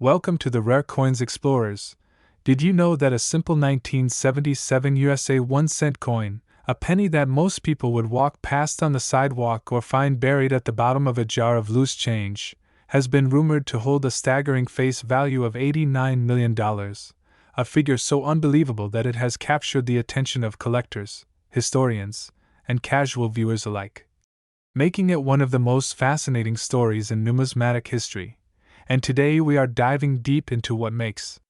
Welcome to the Rare Coins Explorers. Did you know that a simple 1977 USA 1-cent coin, a penny that most people would walk past on the sidewalk or find buried at the bottom of a jar of loose change, has been rumored to hold a staggering face value of $89 million, a figure so unbelievable that it has captured the attention of collectors, historians, and casual viewers alike, making it one of the most fascinating stories in numismatic history. And today we are diving deep into what makes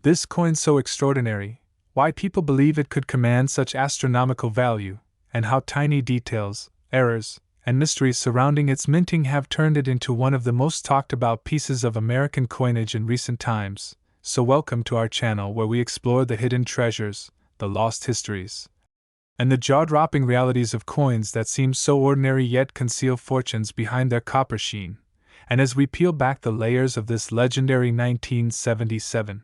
this coin so extraordinary, why people believe it could command such astronomical value, and how tiny details, errors, and mysteries surrounding its minting have turned it into one of the most talked about pieces of American coinage in recent times. So welcome to our channel where we explore the hidden treasures, the lost histories, and the jaw-dropping realities of coins that seem so ordinary yet conceal fortunes behind their copper sheen. And as we peel back the layers of this legendary 1977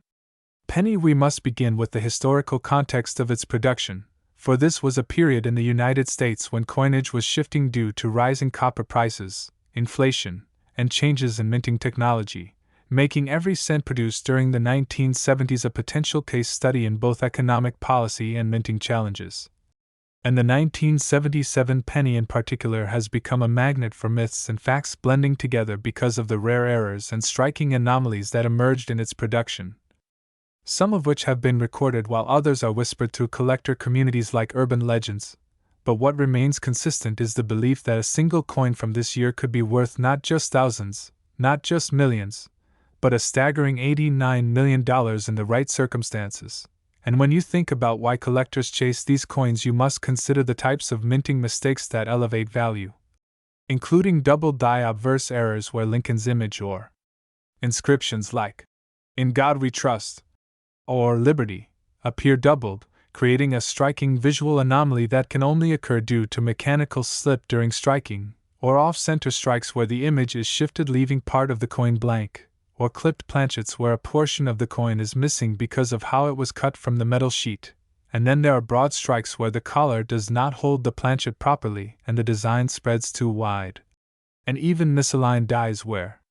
penny, we must begin with the historical context of its production, for this was a period in the United States when coinage was shifting due to rising copper prices, inflation, and changes in minting technology, making every cent produced during the 1970s a potential case study in both economic policy and minting challenges. And the 1977 penny in particular has become a magnet for myths and facts blending together because of the rare errors and striking anomalies that emerged in its production, some of which have been recorded while others are whispered through collector communities like urban legends. But what remains consistent is the belief that a single coin from this year could be worth not just thousands, not just millions, but a staggering $89 million in the right circumstances. And when you think about why collectors chase these coins, you must consider the types of minting mistakes that elevate value, including double die obverse errors where Lincoln's image or inscriptions like "In God We Trust" or "Liberty" appear doubled, creating a striking visual anomaly that can only occur due to mechanical slip during striking, or off-center strikes where the image is shifted leaving part of the coin blank, or clipped planchets where a portion of the coin is missing because of how it was cut from the metal sheet. And then there are broad strikes where the collar does not hold the planchet properly and the design spreads too wide. And even misaligned dies where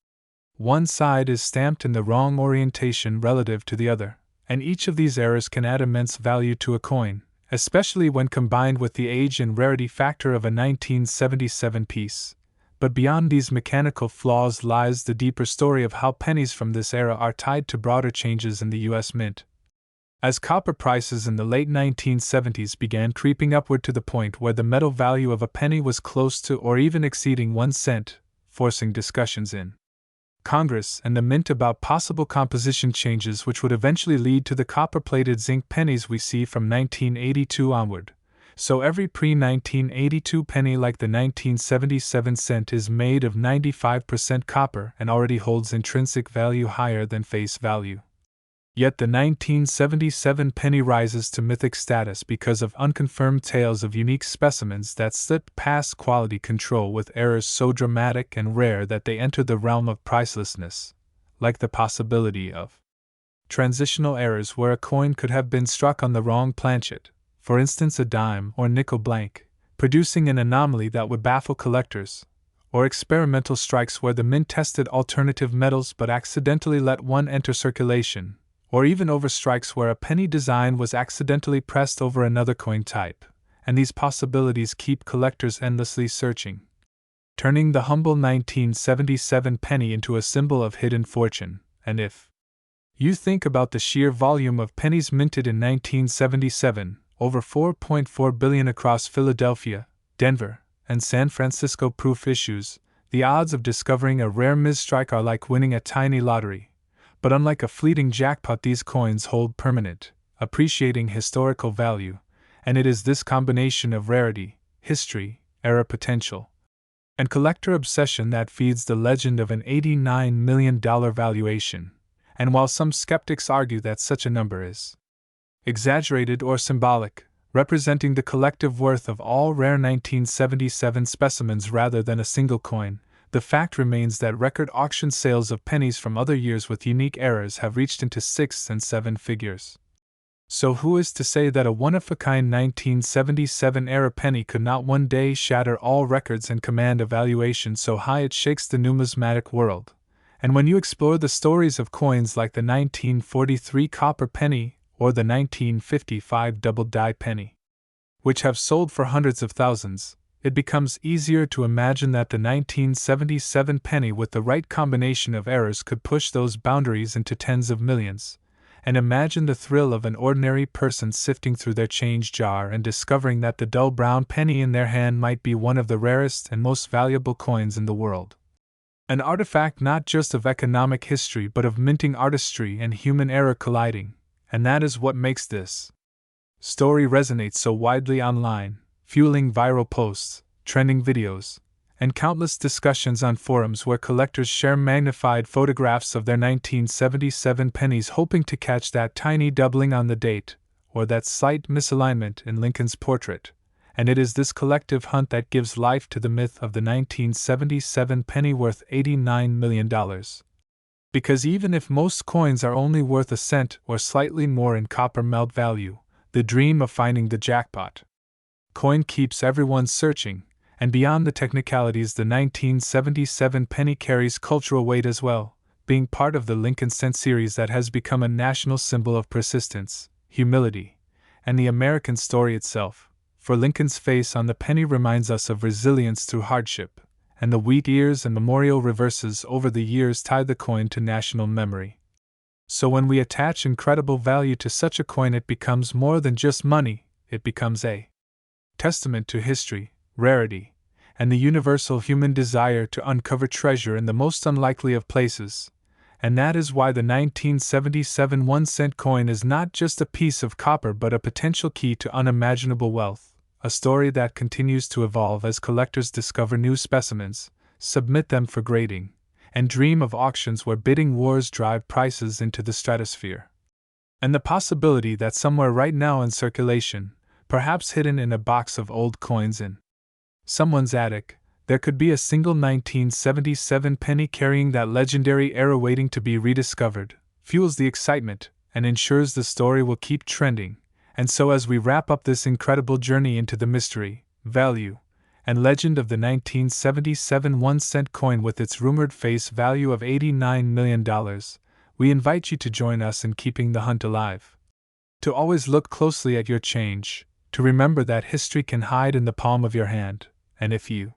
one side is stamped in the wrong orientation relative to the other. And each of these errors can add immense value to a coin, especially when combined with the age and rarity factor of a 1977 piece. But beyond these mechanical flaws lies the deeper story of how pennies from this era are tied to broader changes in the U.S. Mint. As copper prices in the late 1970s began creeping upward to the point where the metal value of a penny was close to or even exceeding 1 cent, forcing discussions in Congress and the Mint about possible composition changes which would eventually lead to the copper-plated zinc pennies we see from 1982 onward. So every pre-1982 penny like the 1977 cent is made of 95% copper and already holds intrinsic value higher than face value. Yet the 1977 penny rises to mythic status because of unconfirmed tales of unique specimens that slipped past quality control with errors so dramatic and rare that they enter the realm of pricelessness, like the possibility of transitional errors where a coin could have been struck on the wrong planchet, for instance a dime or nickel blank, producing an anomaly that would baffle collectors, or experimental strikes where the mint tested alternative metals but accidentally let one enter circulation, or even overstrikes where a penny design was accidentally pressed over another coin type, and these possibilities keep collectors endlessly searching, turning the humble 1977 penny into a symbol of hidden fortune. And if you think about the sheer volume of pennies minted in 1977, over 4.4 billion across Philadelphia, Denver, and San Francisco proof issues, the odds of discovering a rare misstrike are like winning a tiny lottery. But unlike a fleeting jackpot, these coins hold permanent, appreciating historical value, and it is this combination of rarity, history, error potential, and collector obsession that feeds the legend of an $89 million valuation. And while some skeptics argue that such a number is exaggerated or symbolic, representing the collective worth of all rare 1977 specimens rather than a single coin, the fact remains that record auction sales of pennies from other years with unique errors have reached into 6 and 7 figures. So who is to say that a one-of-a-kind 1977-era penny could not one day shatter all records and command a valuation so high it shakes the numismatic world? And when you explore the stories of coins like the 1943 copper penny or the 1955 double-die penny, which have sold for hundreds of thousands, it becomes easier to imagine that the 1977 penny with the right combination of errors could push those boundaries into tens of millions. And imagine the thrill of an ordinary person sifting through their change jar and discovering that the dull brown penny in their hand might be one of the rarest and most valuable coins in the world. An artifact not just of economic history but of minting artistry and human error colliding, and that is what makes this story resonate so widely online, fueling viral posts, trending videos, and countless discussions on forums where collectors share magnified photographs of their 1977 pennies hoping to catch that tiny doubling on the date, or that slight misalignment in Lincoln's portrait. And it is this collective hunt that gives life to the myth of the 1977 penny worth $89 million. Because even if most coins are only worth a cent or slightly more in copper melt value, the dream of finding the jackpot coin keeps everyone searching, and beyond the technicalities, the 1977 penny carries cultural weight as well, being part of the Lincoln Cent series that has become a national symbol of persistence, humility, and the American story itself. For Lincoln's face on the penny reminds us of resilience through hardship, and the wheat ears and memorial reverses over the years tie the coin to national memory. So when we attach incredible value to such a coin, it becomes more than just money, it becomes a testament to history, rarity, and the universal human desire to uncover treasure in the most unlikely of places. And that is why the 1977 1-cent coin is not just a piece of copper but a potential key to unimaginable wealth, a story that continues to evolve as collectors discover new specimens, submit them for grading, and dream of auctions where bidding wars drive prices into the stratosphere. And the possibility that somewhere right now in circulation, perhaps hidden in a box of old coins in someone's attic, there could be a single 1977 penny carrying that legendary era waiting to be rediscovered, fuels the excitement, and ensures the story will keep trending. And so as we wrap up this incredible journey into the mystery, value, and legend of the 1977 1-cent coin with its rumored face value of $89 million, we invite you to join us in keeping the hunt alive. To always look closely at your change, to remember that history can hide in the palm of your hand, and if you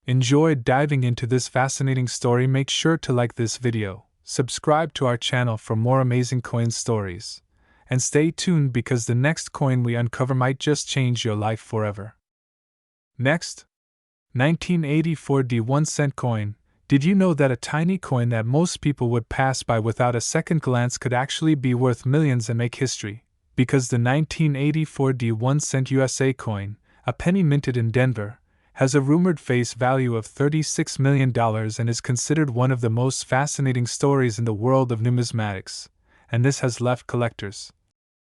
enjoyed diving into this fascinating story, make sure to like this video, subscribe to our channel for more amazing coin stories, and stay tuned because the next coin we uncover might just change your life forever. Next, 1984 1-cent coin. Did you know that a tiny coin that most people would pass by without a second glance could actually be worth millions and make history? Because the 1984 1-cent USA coin, a penny minted in Denver, has a rumored face value of $36 million and is considered one of the most fascinating stories in the world of numismatics, and this has left collectors,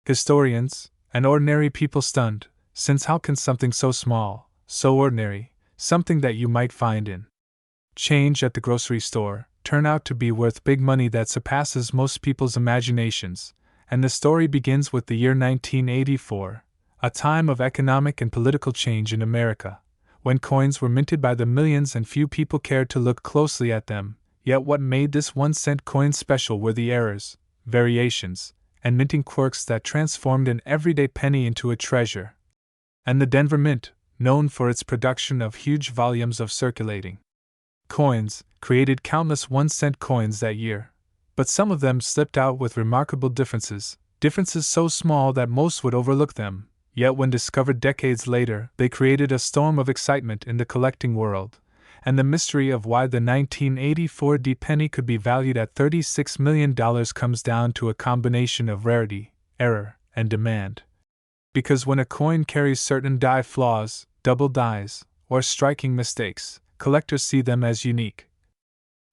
historians, and ordinary people stunned, since how can something so small, so ordinary, something that you might find in change at the grocery store, turn out to be worth big money that surpasses most people's imaginations? And the story begins with the year 1984, a time of economic and political change in America, when coins were minted by the millions and few people cared to look closely at them. Yet what made this 1-cent coin special were the errors, variations, and minting quirks that transformed an everyday penny into a treasure. And the Denver Mint, known for its production of huge volumes of circulating coins, created countless 1-cent coins that year. But some of them slipped out with remarkable differences so small that most would overlook them, yet when discovered decades later, they created a storm of excitement in the collecting world, and the mystery of why the 1984 penny could be valued at $36 million comes down to a combination of rarity, error, and demand. Because when a coin carries certain die flaws, double dies, or striking mistakes, collectors see them as unique.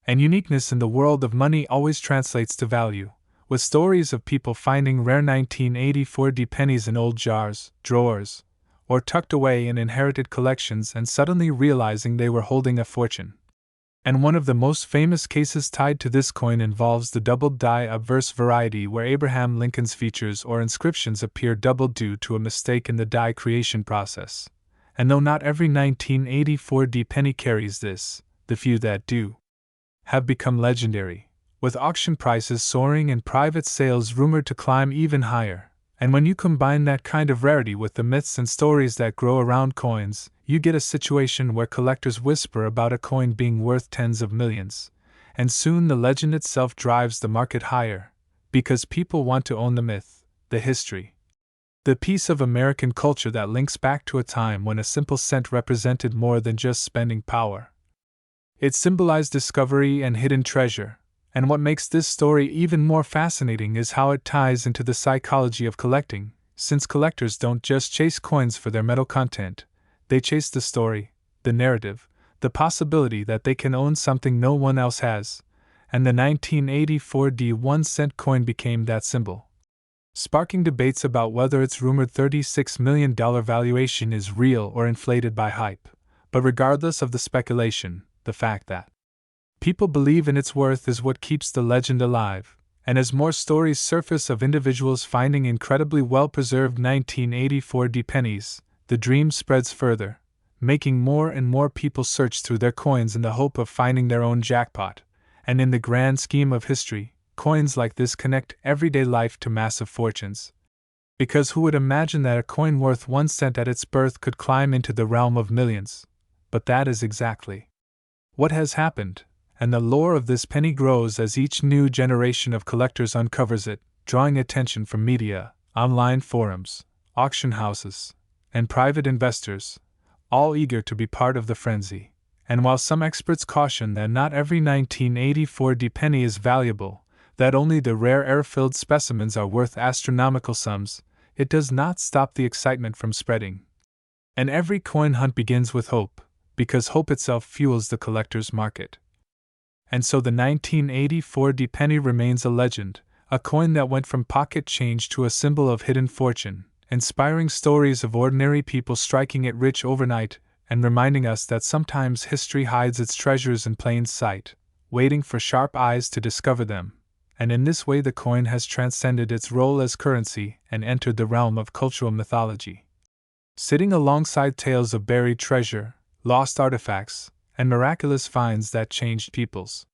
And uniqueness in the world of money always translates to value, with stories of people finding rare 1984 pennies in old jars, drawers, or tucked away in inherited collections and suddenly realizing they were holding a fortune. And one of the most famous cases tied to this coin involves the doubled die obverse variety, where Abraham Lincoln's features or inscriptions appear doubled due to a mistake in the die creation process. And though not every 1984 penny carries this, the few that do have become legendary, with auction prices soaring and private sales rumored to climb even higher. And when you combine that kind of rarity with the myths and stories that grow around coins, you get a situation where collectors whisper about a coin being worth tens of millions. And soon the legend itself drives the market higher, because people want to own the myth, the history, the piece of American culture that links back to a time when a simple cent represented more than just spending power. It symbolized discovery and hidden treasure, and what makes this story even more fascinating is how it ties into the psychology of collecting, since collectors don't just chase coins for their metal content, they chase the story, the narrative, the possibility that they can own something no one else has, and the 1984 1-cent coin became that symbol, sparking debates about whether its rumored $36 million valuation is real or inflated by hype. But regardless of the speculation, the fact that people believe in its worth is what keeps the legend alive, and as more stories surface of individuals finding incredibly well-preserved 1984 pennies, the dream spreads further, making more and more people search through their coins in the hope of finding their own jackpot. And in the grand scheme of history, coins like this connect everyday life to massive fortunes. Because who would imagine that a coin worth 1 cent at its birth could climb into the realm of millions? But that is exactly what has happened, and the lore of this penny grows as each new generation of collectors uncovers it, drawing attention from media, online forums, auction houses, and private investors, all eager to be part of the frenzy. And while some experts caution that not every 1984 penny is valuable, that only the rare air-filled specimens are worth astronomical sums, it does not stop the excitement from spreading. And every coin hunt begins with hope, because hope itself fuels the collector's market. And so the 1984 penny remains a legend, a coin that went from pocket change to a symbol of hidden fortune, inspiring stories of ordinary people striking it rich overnight, and reminding us that sometimes history hides its treasures in plain sight, waiting for sharp eyes to discover them. And in this way the coin has transcended its role as currency and entered the realm of cultural mythology. Sitting alongside tales of buried treasure, lost artifacts, and miraculous finds that changed people's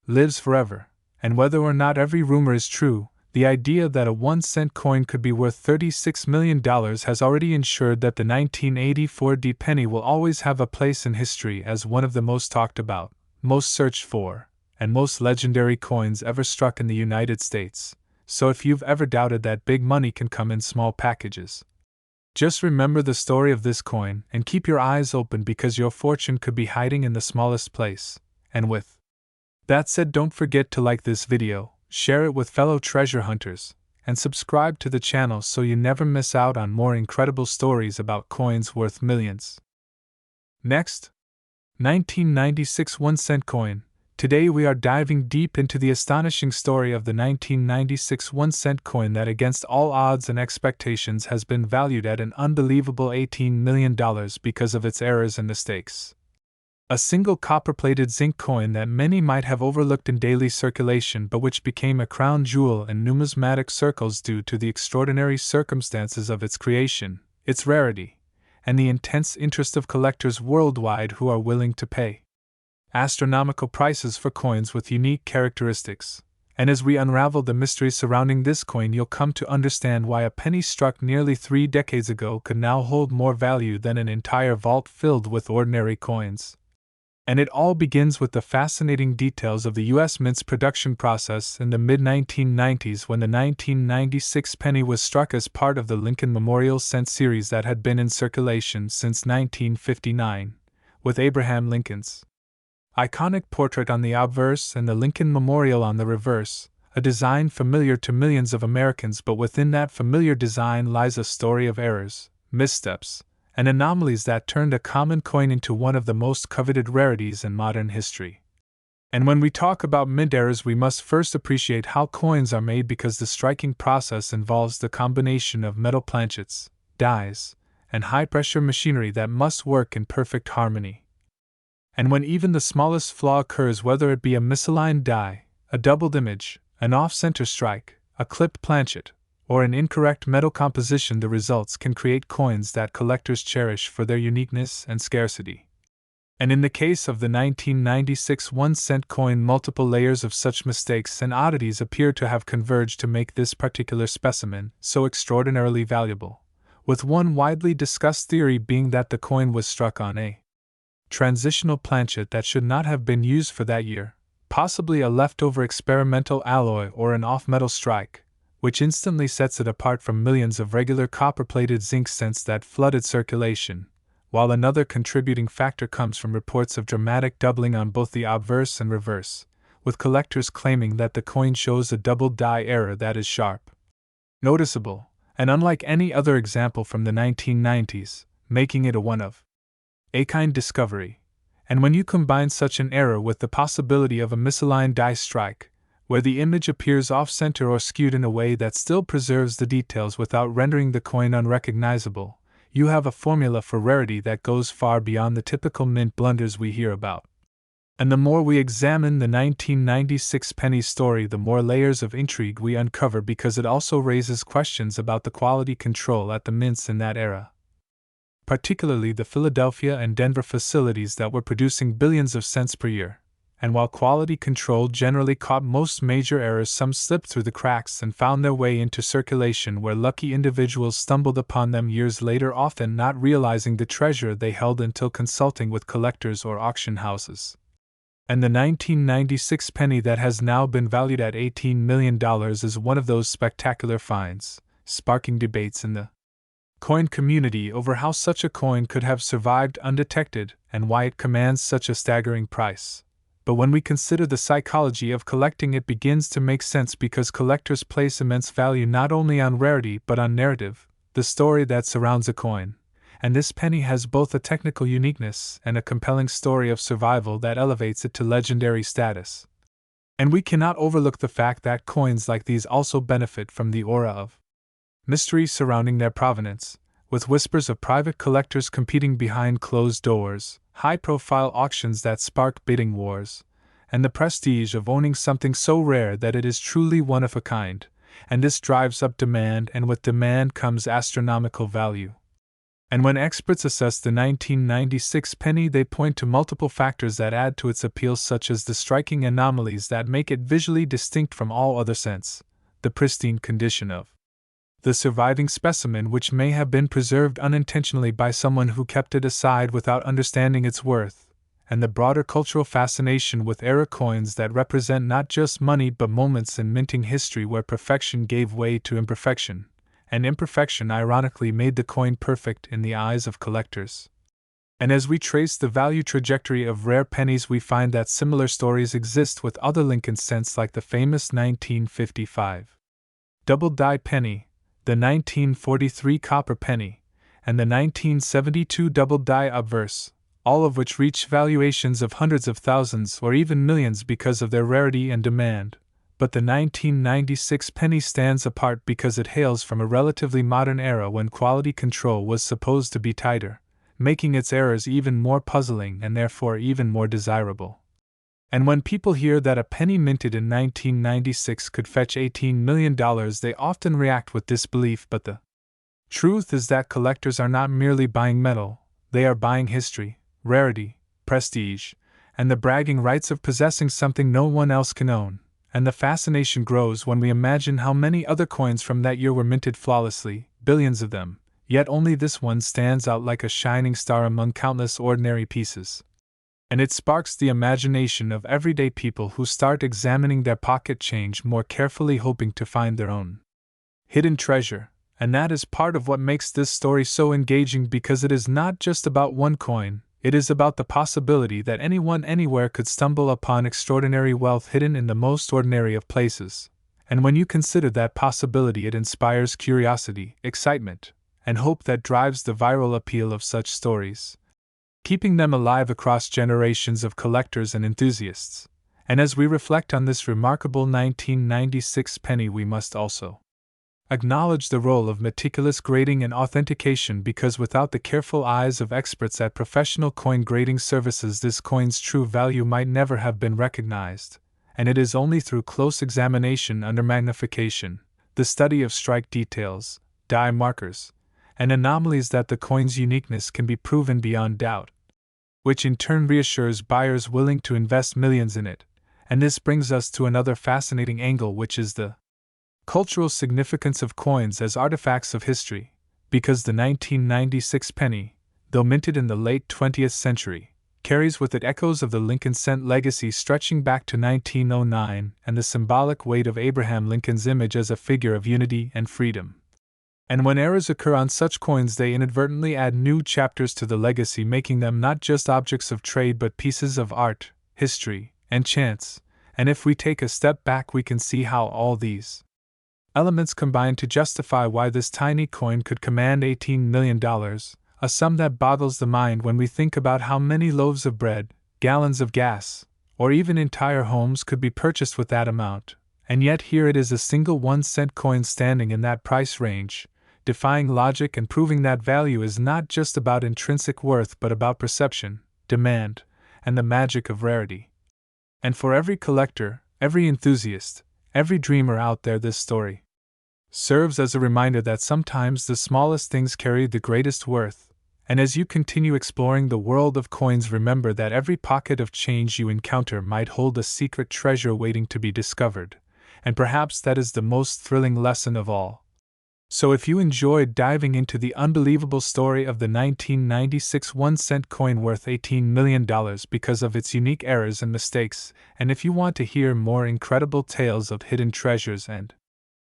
lives forever. And whether or not every rumor is true, the idea that a 1-cent coin could be worth $36 million has already ensured that the 1984 penny will always have a place in history as one of the most talked about, most searched for, and most legendary coins ever struck in the United States. So if you've ever doubted that big money can come in small packages, just remember the story of this coin and keep your eyes open, because your fortune could be hiding in the smallest place. And with that said, don't forget to like this video, share it with fellow treasure hunters, and subscribe to the channel so you never miss out on more incredible stories about coins worth millions. Next, 1996 1-cent coin. Today we are diving deep into the astonishing story of the 1996 1-cent coin that, against all odds and expectations, has been valued at an unbelievable $18 million because of its errors and mistakes. A single copper-plated zinc coin that many might have overlooked in daily circulation, but which became a crown jewel in numismatic circles due to the extraordinary circumstances of its creation, its rarity, and the intense interest of collectors worldwide who are willing to pay astronomical prices for coins with unique characteristics. And as we unravel the mystery surrounding this coin, you'll come to understand why a penny struck nearly 3 decades ago could now hold more value than an entire vault filled with ordinary coins. And it all begins with the fascinating details of the U.S. Mint's production process in the mid-1990s, when the 1996 penny was struck as part of the Lincoln Memorial Cent series that had been in circulation since 1959, with Abraham Lincoln's iconic portrait on the obverse and the Lincoln Memorial on the reverse, a design familiar to millions of Americans. But within that familiar design lies a story of errors, missteps, and anomalies that turned a common coin into one of the most coveted rarities in modern history. And when we talk about mint errors, we must first appreciate how coins are made, because the striking process involves the combination of metal planchets, dies, and high-pressure machinery that must work in perfect harmony. And when even the smallest flaw occurs, whether it be a misaligned die, a doubled image, an off-center strike, a clipped planchet, or an incorrect metal composition, the results can create coins that collectors cherish for their uniqueness and scarcity. And in the case of the 1996 1-cent coin, multiple layers of such mistakes and oddities appear to have converged to make this particular specimen so extraordinarily valuable, with one widely discussed theory being that the coin was struck on a transitional planchet that should not have been used for that year, possibly a leftover experimental alloy or an off-metal strike, which instantly sets it apart from millions of regular copper-plated zinc cents that flooded circulation, while another contributing factor comes from reports of dramatic doubling on both the obverse and reverse, with collectors claiming that the coin shows a double die error that is sharp, noticeable, and unlike any other example from the 1990s, making it a one-of-a-kind discovery. And when you combine such an error with the possibility of a misaligned die strike, where the image appears off-center or skewed in a way that still preserves the details without rendering the coin unrecognizable, you have a formula for rarity that goes far beyond the typical mint blunders we hear about. And the more we examine the 1996 penny story, the more layers of intrigue we uncover, because it also raises questions about the quality control at the mints in that era, particularly the Philadelphia and Denver facilities that were producing billions of cents per year. And while quality control generally caught most major errors, some slipped through the cracks and found their way into circulation, where lucky individuals stumbled upon them years later, often not realizing the treasure they held until consulting with collectors or auction houses. And the 1996 penny that has now been valued at $18 million is one of those spectacular finds, sparking debates in the coin community over how such a coin could have survived undetected and why it commands such a staggering price. But when we consider the psychology of collecting, it begins to make sense, because collectors place immense value not only on rarity but on narrative, the story that surrounds a coin. And this penny has both a technical uniqueness and a compelling story of survival that elevates it to legendary status. And we cannot overlook the fact that coins like these also benefit from the aura of mystery surrounding their provenance, with whispers of private collectors competing behind closed doors, high-profile auctions that spark bidding wars, and the prestige of owning something so rare that it is truly one of a kind. And this drives up demand, and with demand comes astronomical value. And when experts assess the 1996 penny, they point to multiple factors that add to its appeal, such as the striking anomalies that make it visually distinct from all other cents, the pristine condition of the surviving specimen, which may have been preserved unintentionally by someone who kept it aside without understanding its worth, and the broader cultural fascination with era coins that represent not just money but moments in minting history where perfection gave way to imperfection, and imperfection ironically made the coin perfect in the eyes of collectors. And as we trace the value trajectory of rare pennies, we find that similar stories exist with other Lincoln cents, like the famous 1955 double die penny, the 1943 copper penny, and the 1972 double die obverse, all of which reach valuations of hundreds of thousands or even millions because of their rarity and demand. But the 1996 penny stands apart because it hails from a relatively modern era when quality control was supposed to be tighter, making its errors even more puzzling and therefore even more desirable. And when people hear that a penny minted in 1996 could fetch $18 million, they often react with disbelief. But the truth is that collectors are not merely buying metal, they are buying history, rarity, prestige, and the bragging rights of possessing something no one else can own. And the fascination grows when we imagine how many other coins from that year were minted flawlessly, billions of them, yet only this one stands out like a shining star among countless ordinary pieces. And it sparks the imagination of everyday people who start examining their pocket change more carefully, hoping to find their own hidden treasure. And that is part of what makes this story so engaging, because it is not just about one coin, it is about the possibility that anyone anywhere could stumble upon extraordinary wealth hidden in the most ordinary of places. And when you consider that possibility, it inspires curiosity, excitement, and hope that drives the viral appeal of such stories, keeping them alive across generations of collectors and enthusiasts. And as we reflect on this remarkable 1996 penny, we must also acknowledge the role of meticulous grading and authentication, because without the careful eyes of experts at professional coin grading services, this coin's true value might never have been recognized. And it is only through close examination under magnification, the study of strike details, die markers, and anomalies that the coin's uniqueness can be proven beyond doubt. which in turn reassures buyers willing to invest millions in it. And this brings us to another fascinating angle, which is the cultural significance of coins as artifacts of history, because the 1996 penny, though minted in the late 20th century, carries with it echoes of the Lincoln cent legacy stretching back to 1909 and the symbolic weight of Abraham Lincoln's image as a figure of unity and freedom. And when errors occur on such coins, they inadvertently add new chapters to the legacy, making them not just objects of trade but pieces of art, history, and chance. And if we take a step back, we can see how all these elements combine to justify why this tiny coin could command $18 million, a sum that boggles the mind when we think about how many loaves of bread, gallons of gas, or even entire homes could be purchased with that amount. And yet here it is, a single 1-cent coin standing in that price range, defying logic and proving that value is not just about intrinsic worth but about perception, demand, and the magic of rarity. And for every collector, every enthusiast, every dreamer out there, this story serves as a reminder that sometimes the smallest things carry the greatest worth. And as you continue exploring the world of coins, remember that every pocket of change you encounter might hold a secret treasure waiting to be discovered. And perhaps that is the most thrilling lesson of all. So if you enjoyed diving into the unbelievable story of the 1996 1-cent coin worth $18 million because of its unique errors and mistakes, and if you want to hear more incredible tales of hidden treasures and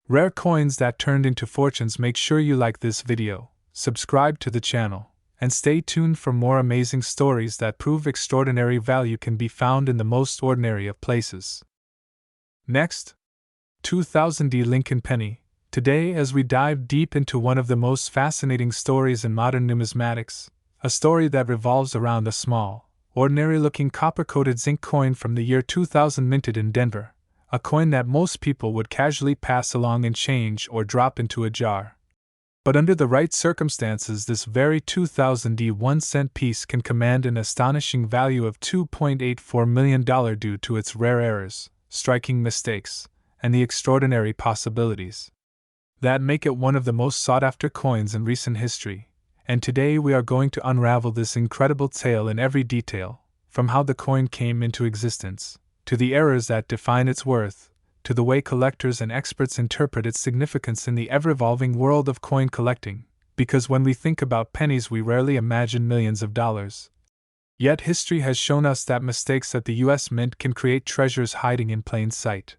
rare coins that turned into fortunes, make sure you like this video, subscribe to the channel, and stay tuned for more amazing stories that prove extraordinary value can be found in the most ordinary of places. Next, 2000 Lincoln penny. Today, as we dive deep into one of the most fascinating stories in modern numismatics, a story that revolves around a small, ordinary-looking copper-coated zinc coin from the year 2000 minted in Denver, a coin that most people would casually pass along in change or drop into a jar. But under the right circumstances, this very 2000 1-cent piece can command an astonishing value of $2.84 million due to its rare errors, striking mistakes, and the extraordinary possibilities that make it one of the most sought-after coins in recent history. And today we are going to unravel this incredible tale in every detail, from how the coin came into existence, to the errors that define its worth, to the way collectors and experts interpret its significance in the ever-evolving world of coin collecting, because when we think about pennies we rarely imagine millions of dollars. Yet history has shown us that mistakes at the US Mint can create treasures hiding in plain sight.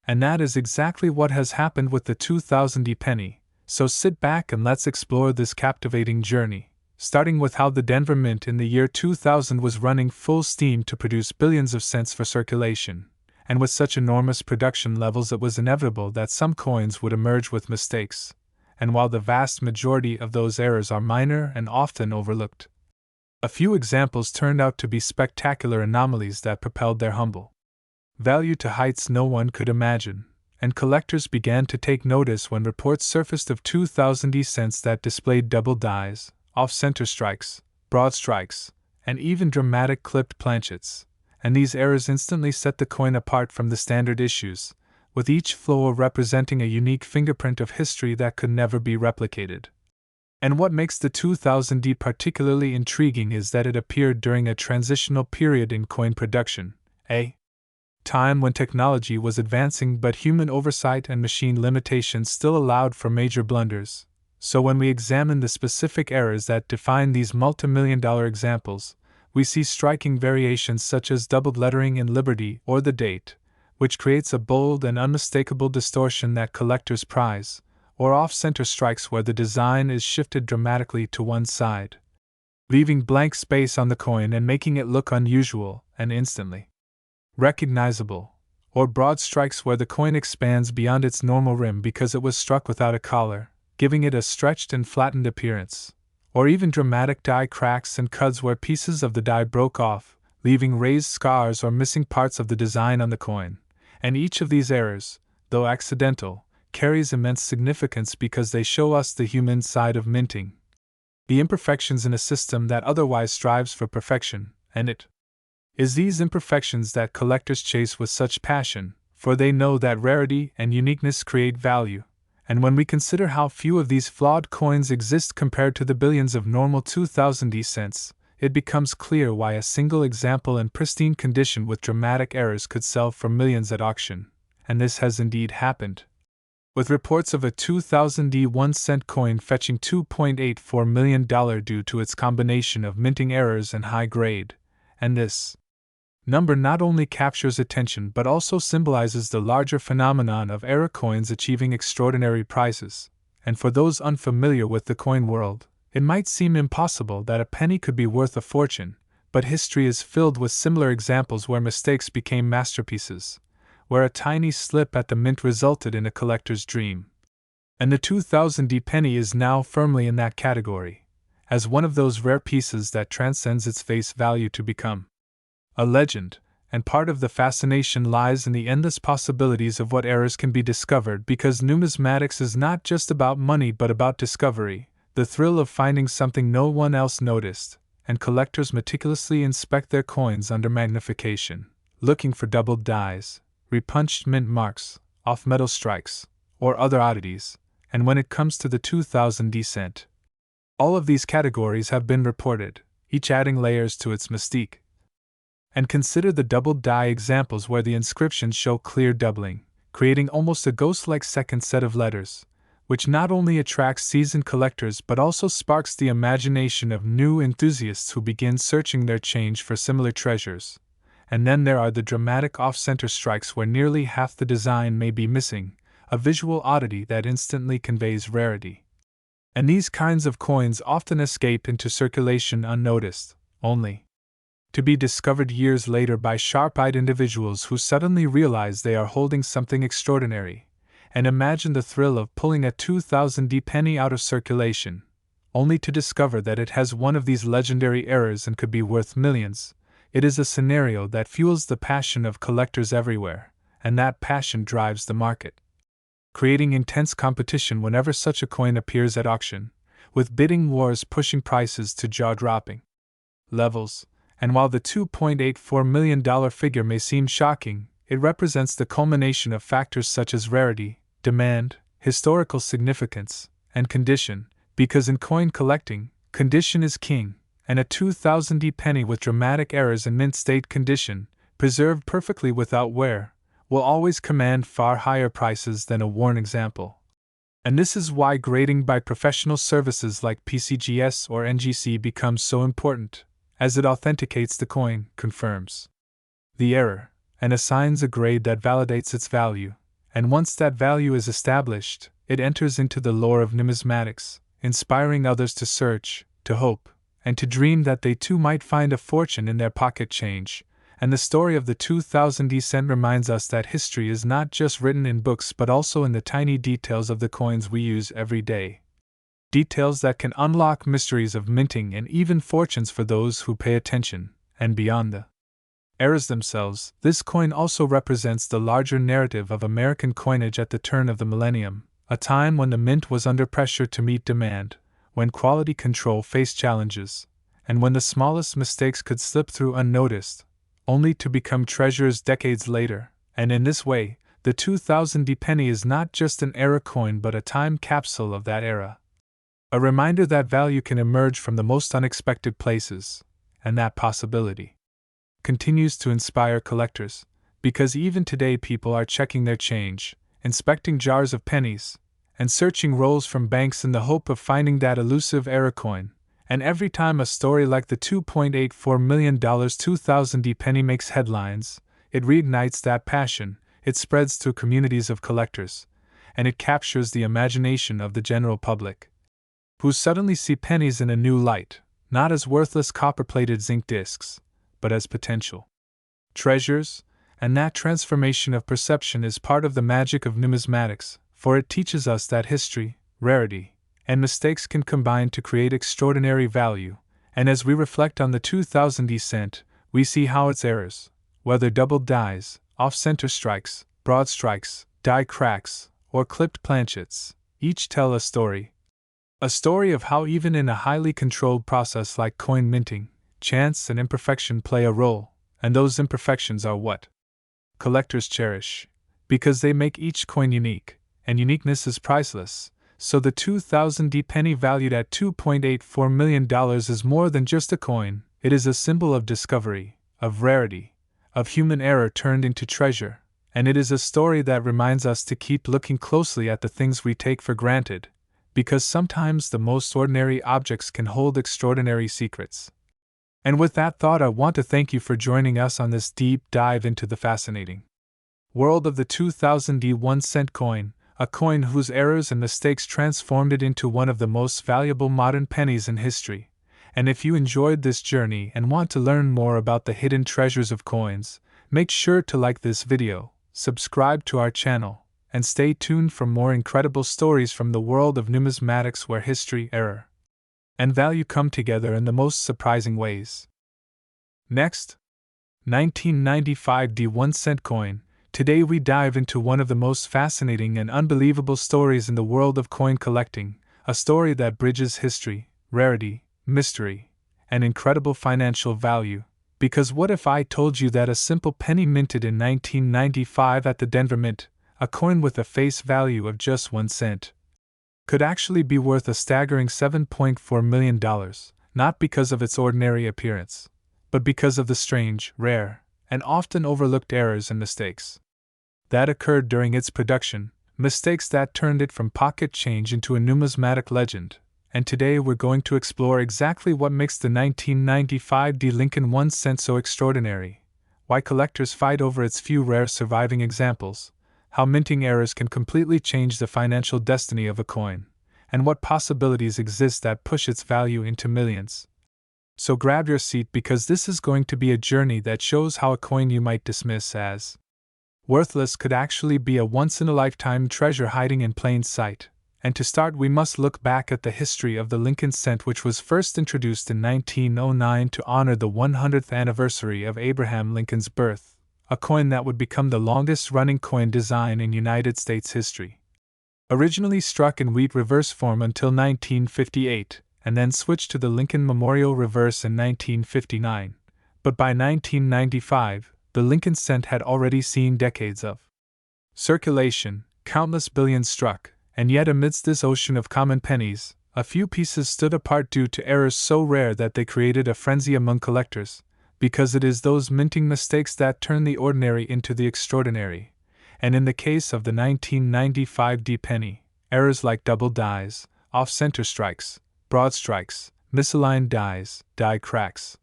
And that is exactly what has happened with the 2000 penny, so sit back and let's explore this captivating journey, starting with how the Denver Mint in the year 2000 was running full steam to produce billions of cents for circulation, and with such enormous production levels it was inevitable that some coins would emerge with mistakes, and while the vast majority of those errors are minor and often overlooked, a few examples turned out to be spectacular anomalies that propelled their humble value to heights no one could imagine, and collectors began to take notice when reports surfaced of 2000 cents that displayed double dies, off-center strikes, broad strikes, and even dramatic clipped planchets, and these errors instantly set the coin apart from the standard issues, with each flow representing a unique fingerprint of history that could never be replicated. And what makes the 2000 particularly intriguing is that it appeared during a transitional period in coin production, a time when technology was advancing but human oversight and machine limitations still allowed for major blunders. So when we examine the specific errors that define these multi-million-dollar examples, we see striking variations such as doubled lettering in Liberty or the date, which creates a bold and unmistakable distortion that collectors prize, or off-center strikes where the design is shifted dramatically to one side, leaving blank space on the coin and making it look unusual and instantly recognizable, or broad strikes where the coin expands beyond its normal rim because it was struck without a collar, giving it a stretched and flattened appearance, or even dramatic die cracks and cuts where pieces of the die broke off, leaving raised scars or missing parts of the design on the coin. And each of these errors, though accidental, carries immense significance because they show us the human side of minting, the imperfections in a system that otherwise strives for perfection, and it is these imperfections that collectors chase with such passion, for they know that rarity and uniqueness create value. And when we consider how few of these flawed coins exist compared to the billions of normal 2000 cents, it becomes clear why a single example in pristine condition with dramatic errors could sell for millions at auction, and this has indeed happened. With reports of a 2000 1-cent coin fetching $2.84 million due to its combination of minting errors and high grade, and this number not only captures attention but also symbolizes the larger phenomenon of error coins achieving extraordinary prices. And for those unfamiliar with the coin world, it might seem impossible that a penny could be worth a fortune, but history is filled with similar examples where mistakes became masterpieces, where a tiny slip at the mint resulted in a collector's dream. And the 2000 penny is now firmly in that category, as one of those rare pieces that transcends its face value to become a legend, and part of the fascination lies in the endless possibilities of what errors can be discovered, because numismatics is not just about money but about discovery, the thrill of finding something no one else noticed, and collectors meticulously inspect their coins under magnification, looking for doubled dies, repunched mint marks, off-metal strikes, or other oddities, and when it comes to the 2000 cent, all of these categories have been reported, each adding layers to its mystique. And consider the doubled die examples where the inscriptions show clear doubling, creating almost a ghost-like second set of letters, which not only attracts seasoned collectors but also sparks the imagination of new enthusiasts who begin searching their change for similar treasures. And then there are the dramatic off-center strikes where nearly half the design may be missing, a visual oddity that instantly conveys rarity. And these kinds of coins often escape into circulation unnoticed, only to be discovered years later by sharp-eyed individuals who suddenly realize they are holding something extraordinary. And imagine the thrill of pulling a 2000 penny out of circulation, only to discover that it has one of these legendary errors and could be worth millions. It is a scenario that fuels the passion of collectors everywhere, and that passion drives the market, creating intense competition whenever such a coin appears at auction, with bidding wars pushing prices to jaw-dropping levels. And while the $2.84 million figure may seem shocking, it represents the culmination of factors such as rarity, demand, historical significance, and condition, because in coin collecting, condition is king, and a 2000 penny with dramatic errors in mint state condition, preserved perfectly without wear, will always command far higher prices than a worn example. And this is why grading by professional services like PCGS or NGC becomes so important, as it authenticates the coin, confirms the error, and assigns a grade that validates its value. And once that value is established, it enters into the lore of numismatics, inspiring others to search, to hope, and to dream that they too might find a fortune in their pocket change. And the story of the 2000 cent reminds us that history is not just written in books but also in the tiny details of the coins we use every day. Details that can unlock mysteries of minting and even fortunes for those who pay attention. And beyond the errors themselves, this coin also represents the larger narrative of American coinage at the turn of the millennium, a time when the mint was under pressure to meet demand, when quality control faced challenges, and when the smallest mistakes could slip through unnoticed, only to become treasures decades later. And in this way, the 2000 penny is not just an era coin but a time capsule of that era. A reminder that value can emerge from the most unexpected places, and that possibility continues to inspire collectors, because even today people are checking their change, inspecting jars of pennies, and searching rolls from banks in the hope of finding that elusive era coin. And every time a story like the $2.84 million 2000 penny makes headlines, it reignites that passion, it spreads through communities of collectors, and it captures the imagination of the general public, who suddenly see pennies in a new light, not as worthless copper-plated zinc discs, but as potential treasures. And that transformation of perception is part of the magic of numismatics, for it teaches us that history, rarity, and mistakes can combine to create extraordinary value. And as we reflect on the 2000 cent, we see how its errors, whether doubled dies, off-center strikes, broad strikes, die cracks, or clipped planchets, each tell a story of how even in a highly controlled process like coin minting, chance and imperfection play a role, and those imperfections are what collectors cherish, because they make each coin unique, and uniqueness is priceless. So the 2000 penny valued at $2.84 million is more than just a coin, It is a symbol of discovery, of rarity, of human error turned into treasure, and it is a story that reminds us to keep looking closely at the things we take for granted, because sometimes the most ordinary objects can hold extraordinary secrets. And with that thought, I want to thank you for joining us on this deep dive into the fascinating world of the 2000 1-cent coin, a coin whose errors and mistakes transformed it into one of the most valuable modern pennies in history. And if you enjoyed this journey and want to learn more about the hidden treasures of coins, make sure to like this video, subscribe to our channel, and stay tuned for more incredible stories from the world of numismatics where history, error, and value come together in the most surprising ways. Next, 1995 1-cent coin. Today we dive into one of the most fascinating and unbelievable stories in the world of coin collecting, a story that bridges history, rarity, mystery, and incredible financial value. Because what if I told you that a simple penny minted in 1995 at the Denver Mint, a coin with a face value of just 1 cent, could actually be worth a staggering $7.4 million, not because of its ordinary appearance, but because of the strange, rare, and often overlooked errors and mistakes that occurred during its production, mistakes that turned it from pocket change into a numismatic legend. And today we're going to explore exactly what makes the 1995 Lincoln 1 cent so extraordinary, why collectors fight over its few rare surviving examples, how minting errors can completely change the financial destiny of a coin, and what possibilities exist that push its value into millions. So grab your seat because this is going to be a journey that shows how a coin you might dismiss as worthless could actually be a once-in-a-lifetime treasure hiding in plain sight. And to start, we must look back at the history of the Lincoln cent, which was first introduced in 1909 to honor the 100th anniversary of Abraham Lincoln's birth, a coin that would become the longest-running coin design in United States history. Originally struck in wheat reverse form until 1958, and then switched to the Lincoln Memorial reverse in 1959, but by 1995, the Lincoln cent had already seen decades of circulation, countless billions struck, and yet amidst this ocean of common pennies, a few pieces stood apart due to errors so rare that they created a frenzy among collectors, because it is those minting mistakes that turn the ordinary into the extraordinary. And in the case of the 1995 penny, errors like double dies, off-center strikes, broad strikes, misaligned dies, die cracks,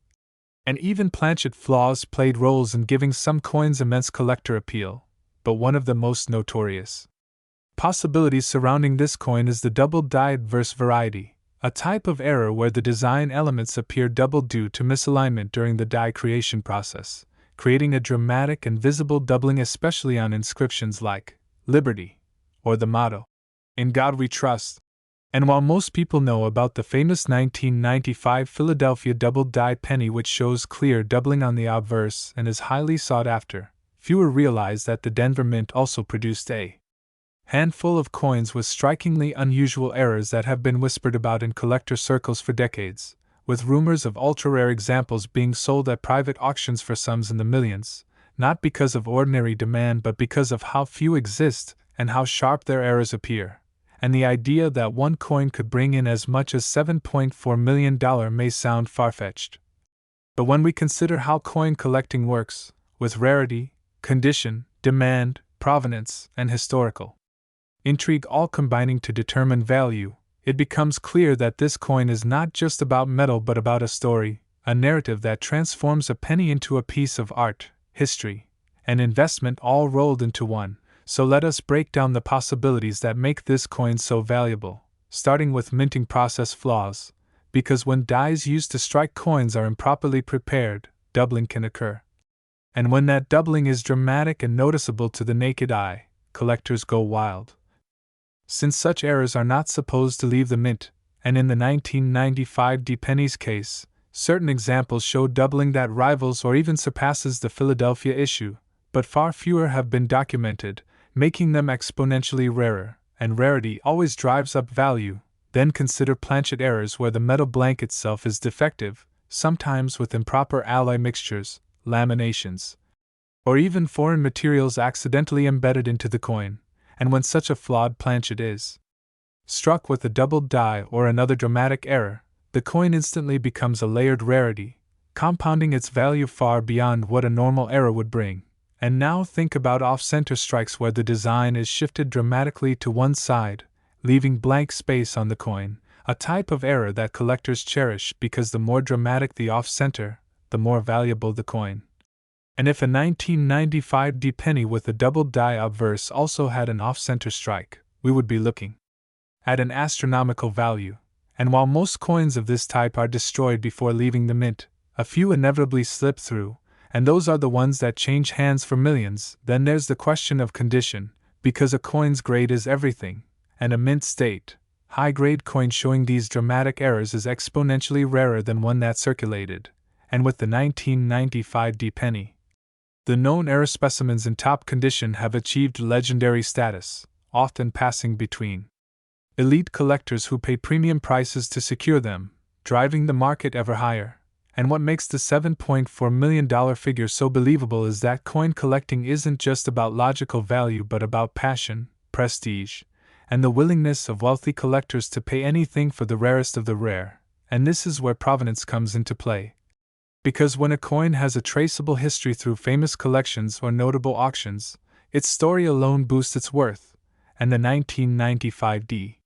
and even planchet flaws played roles in giving some coins immense collector appeal. But one of the most notorious possibilities surrounding this coin is the double-dyed verse variety, a type of error where the design elements appear doubled due to misalignment during the die creation process, creating a dramatic and visible doubling, especially on inscriptions like Liberty or the motto, "In God We Trust." And while most people know about the famous 1995 Philadelphia double-dyed penny, which shows clear doubling on the obverse and is highly sought after, fewer realize that the Denver Mint also produced a handful of coins with strikingly unusual errors that have been whispered about in collector circles for decades, with rumors of ultra-rare examples being sold at private auctions for sums in the millions, not because of ordinary demand but because of how few exist and how sharp their errors appear. And the idea that one coin could bring in as much as $7.4 million may sound far-fetched. But when we consider how coin collecting works, with rarity, condition, demand, provenance, and historical intrigue all combining to determine value, it becomes clear that this coin is not just about metal but about a story, a narrative that transforms a penny into a piece of art, history, and investment all rolled into one. So let us break down the possibilities that make this coin so valuable, starting with minting process flaws, because when dies used to strike coins are improperly prepared, doubling can occur. And when that doubling is dramatic and noticeable to the naked eye, collectors go wild. Since such errors are not supposed to leave the mint, and in the 1995 pennies case, certain examples show doubling that rivals or even surpasses the Philadelphia issue, but far fewer have been documented, making them exponentially rarer, and rarity always drives up value. Then consider planchet errors where the metal blank itself is defective, sometimes with improper alloy mixtures, laminations, or even foreign materials accidentally embedded into the coin, and when such a flawed planchet is struck with a doubled die or another dramatic error, the coin instantly becomes a layered rarity, compounding its value far beyond what a normal era would bring. And now think about off-center strikes where the design is shifted dramatically to one side, leaving blank space on the coin, a type of error that collectors cherish because the more dramatic the off-center, the more valuable the coin. And if a 1995 D penny with a double die obverse also had an off-center strike, we would be looking at an astronomical value. And while most coins of this type are destroyed before leaving the mint, a few inevitably slip through, and those are the ones that change hands for millions. Then there's the question of condition, because a coin's grade is everything, and a mint state, high-grade coin showing these dramatic errors is exponentially rarer than one that circulated. And with the 1995 D penny, the known error specimens in top condition have achieved legendary status, often passing between elite collectors who pay premium prices to secure them, driving the market ever higher. And what makes the $7.4 million figure so believable is that coin collecting isn't just about logical value but about passion, prestige, and the willingness of wealthy collectors to pay anything for the rarest of the rare. And this is where provenance comes into play. Because when a coin has a traceable history through famous collections or notable auctions, its story alone boosts its worth. And the 1995 D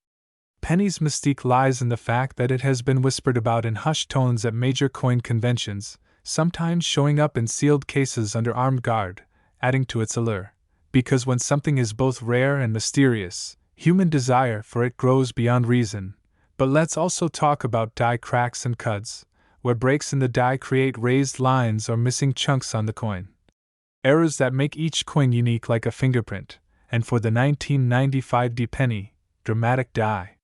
penny's mystique lies in the fact that it has been whispered about in hushed tones at major coin conventions, sometimes showing up in sealed cases under armed guard, adding to its allure. Because when something is both rare and mysterious, human desire for it grows beyond reason. But let's also talk about die cracks and cuts, where breaks in the die create raised lines or missing chunks on the coin. Errors that make each coin unique like a fingerprint, and for the 1995 D penny, dramatic die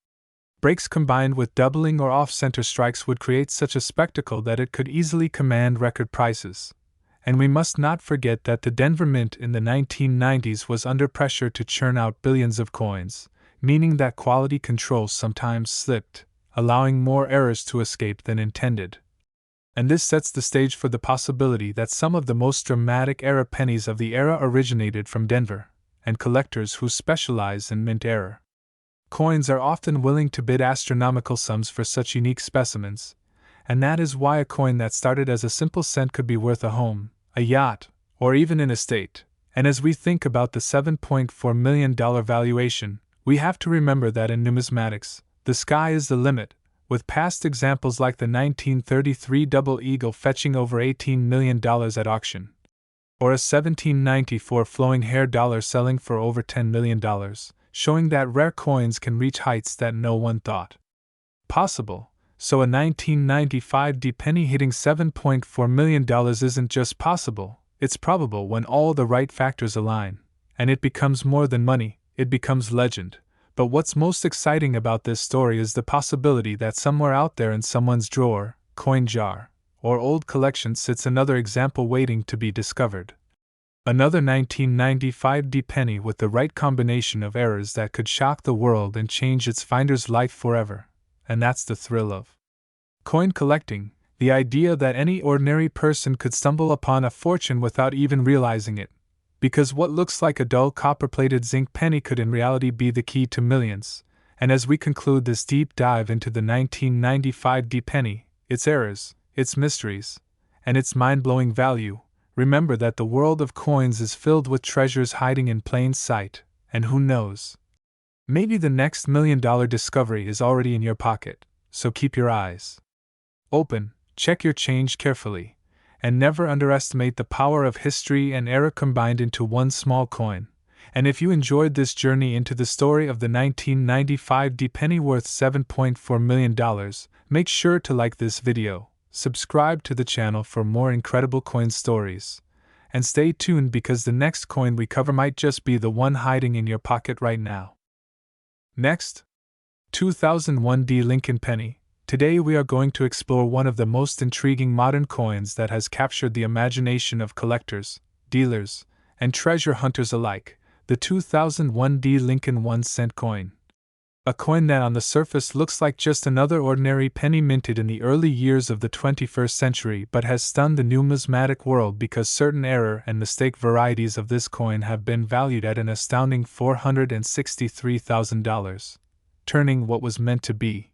breaks combined with doubling or off-center strikes would create such a spectacle that it could easily command record prices. And we must not forget that the Denver Mint in the 1990s was under pressure to churn out billions of coins, meaning that quality control sometimes slipped, allowing more errors to escape than intended. And this sets the stage for the possibility that some of the most dramatic era pennies of the era originated from Denver, and collectors who specialize in mint error coins are often willing to bid astronomical sums for such unique specimens, and that is why a coin that started as a simple cent could be worth a home, a yacht, or even an estate. And as we think about the $7.4 million valuation, we have to remember that in numismatics, the sky is the limit, with past examples like the 1933 Double Eagle fetching over $18 million at auction, or a 1794 flowing hair dollar selling for over $10 million. Showing that rare coins can reach heights that no one thought possible. So a 1995 D penny hitting $7.4 million isn't just possible, it's probable when all the right factors align. And it becomes more than money, it becomes legend. But what's most exciting about this story is the possibility that somewhere out there in someone's drawer, coin jar, or old collection sits another example waiting to be discovered. Another 1995 D penny with the right combination of errors that could shock the world and change its finder's life forever. And that's the thrill of coin collecting, the idea that any ordinary person could stumble upon a fortune without even realizing it. Because what looks like a dull copper-plated zinc penny could in reality be the key to millions. And as we conclude this deep dive into the 1995 D penny, its errors, its mysteries, and its mind-blowing value, remember that the world of coins is filled with treasures hiding in plain sight, and who knows? Maybe the next $1 million discovery is already in your pocket, so keep your eyes open, check your change carefully, and never underestimate the power of history and era combined into one small coin. And if you enjoyed this journey into the story of the 1995 D penny worth $7.4 million, make sure to like this video, subscribe to the channel for more incredible coin stories, and stay tuned because the next coin we cover might just be the one hiding in your pocket right now. Next, 2001 D Lincoln Penny. Today we are going to explore one of the most intriguing modern coins that has captured the imagination of collectors, dealers, and treasure hunters alike, the 2001 D Lincoln 1-cent coin. A coin that on the surface looks like just another ordinary penny minted in the early years of the 21st century but has stunned the numismatic world because certain error and mistake varieties of this coin have been valued at an astounding $463,000, turning what was meant to be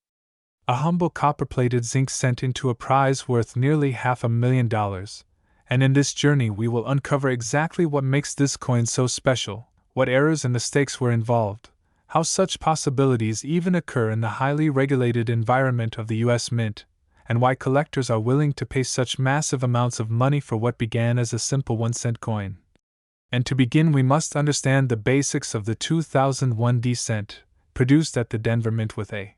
A humble copper-plated zinc cent into a prize worth nearly $500,000, and in this journey we will uncover exactly what makes this coin so special, what errors and mistakes were involved, how such possibilities even occur in the highly regulated environment of the US Mint, and why collectors are willing to pay such massive amounts of money for what began as a simple 1-cent coin. And to begin, we must understand the basics of the 2001 D cent, produced at the Denver Mint with a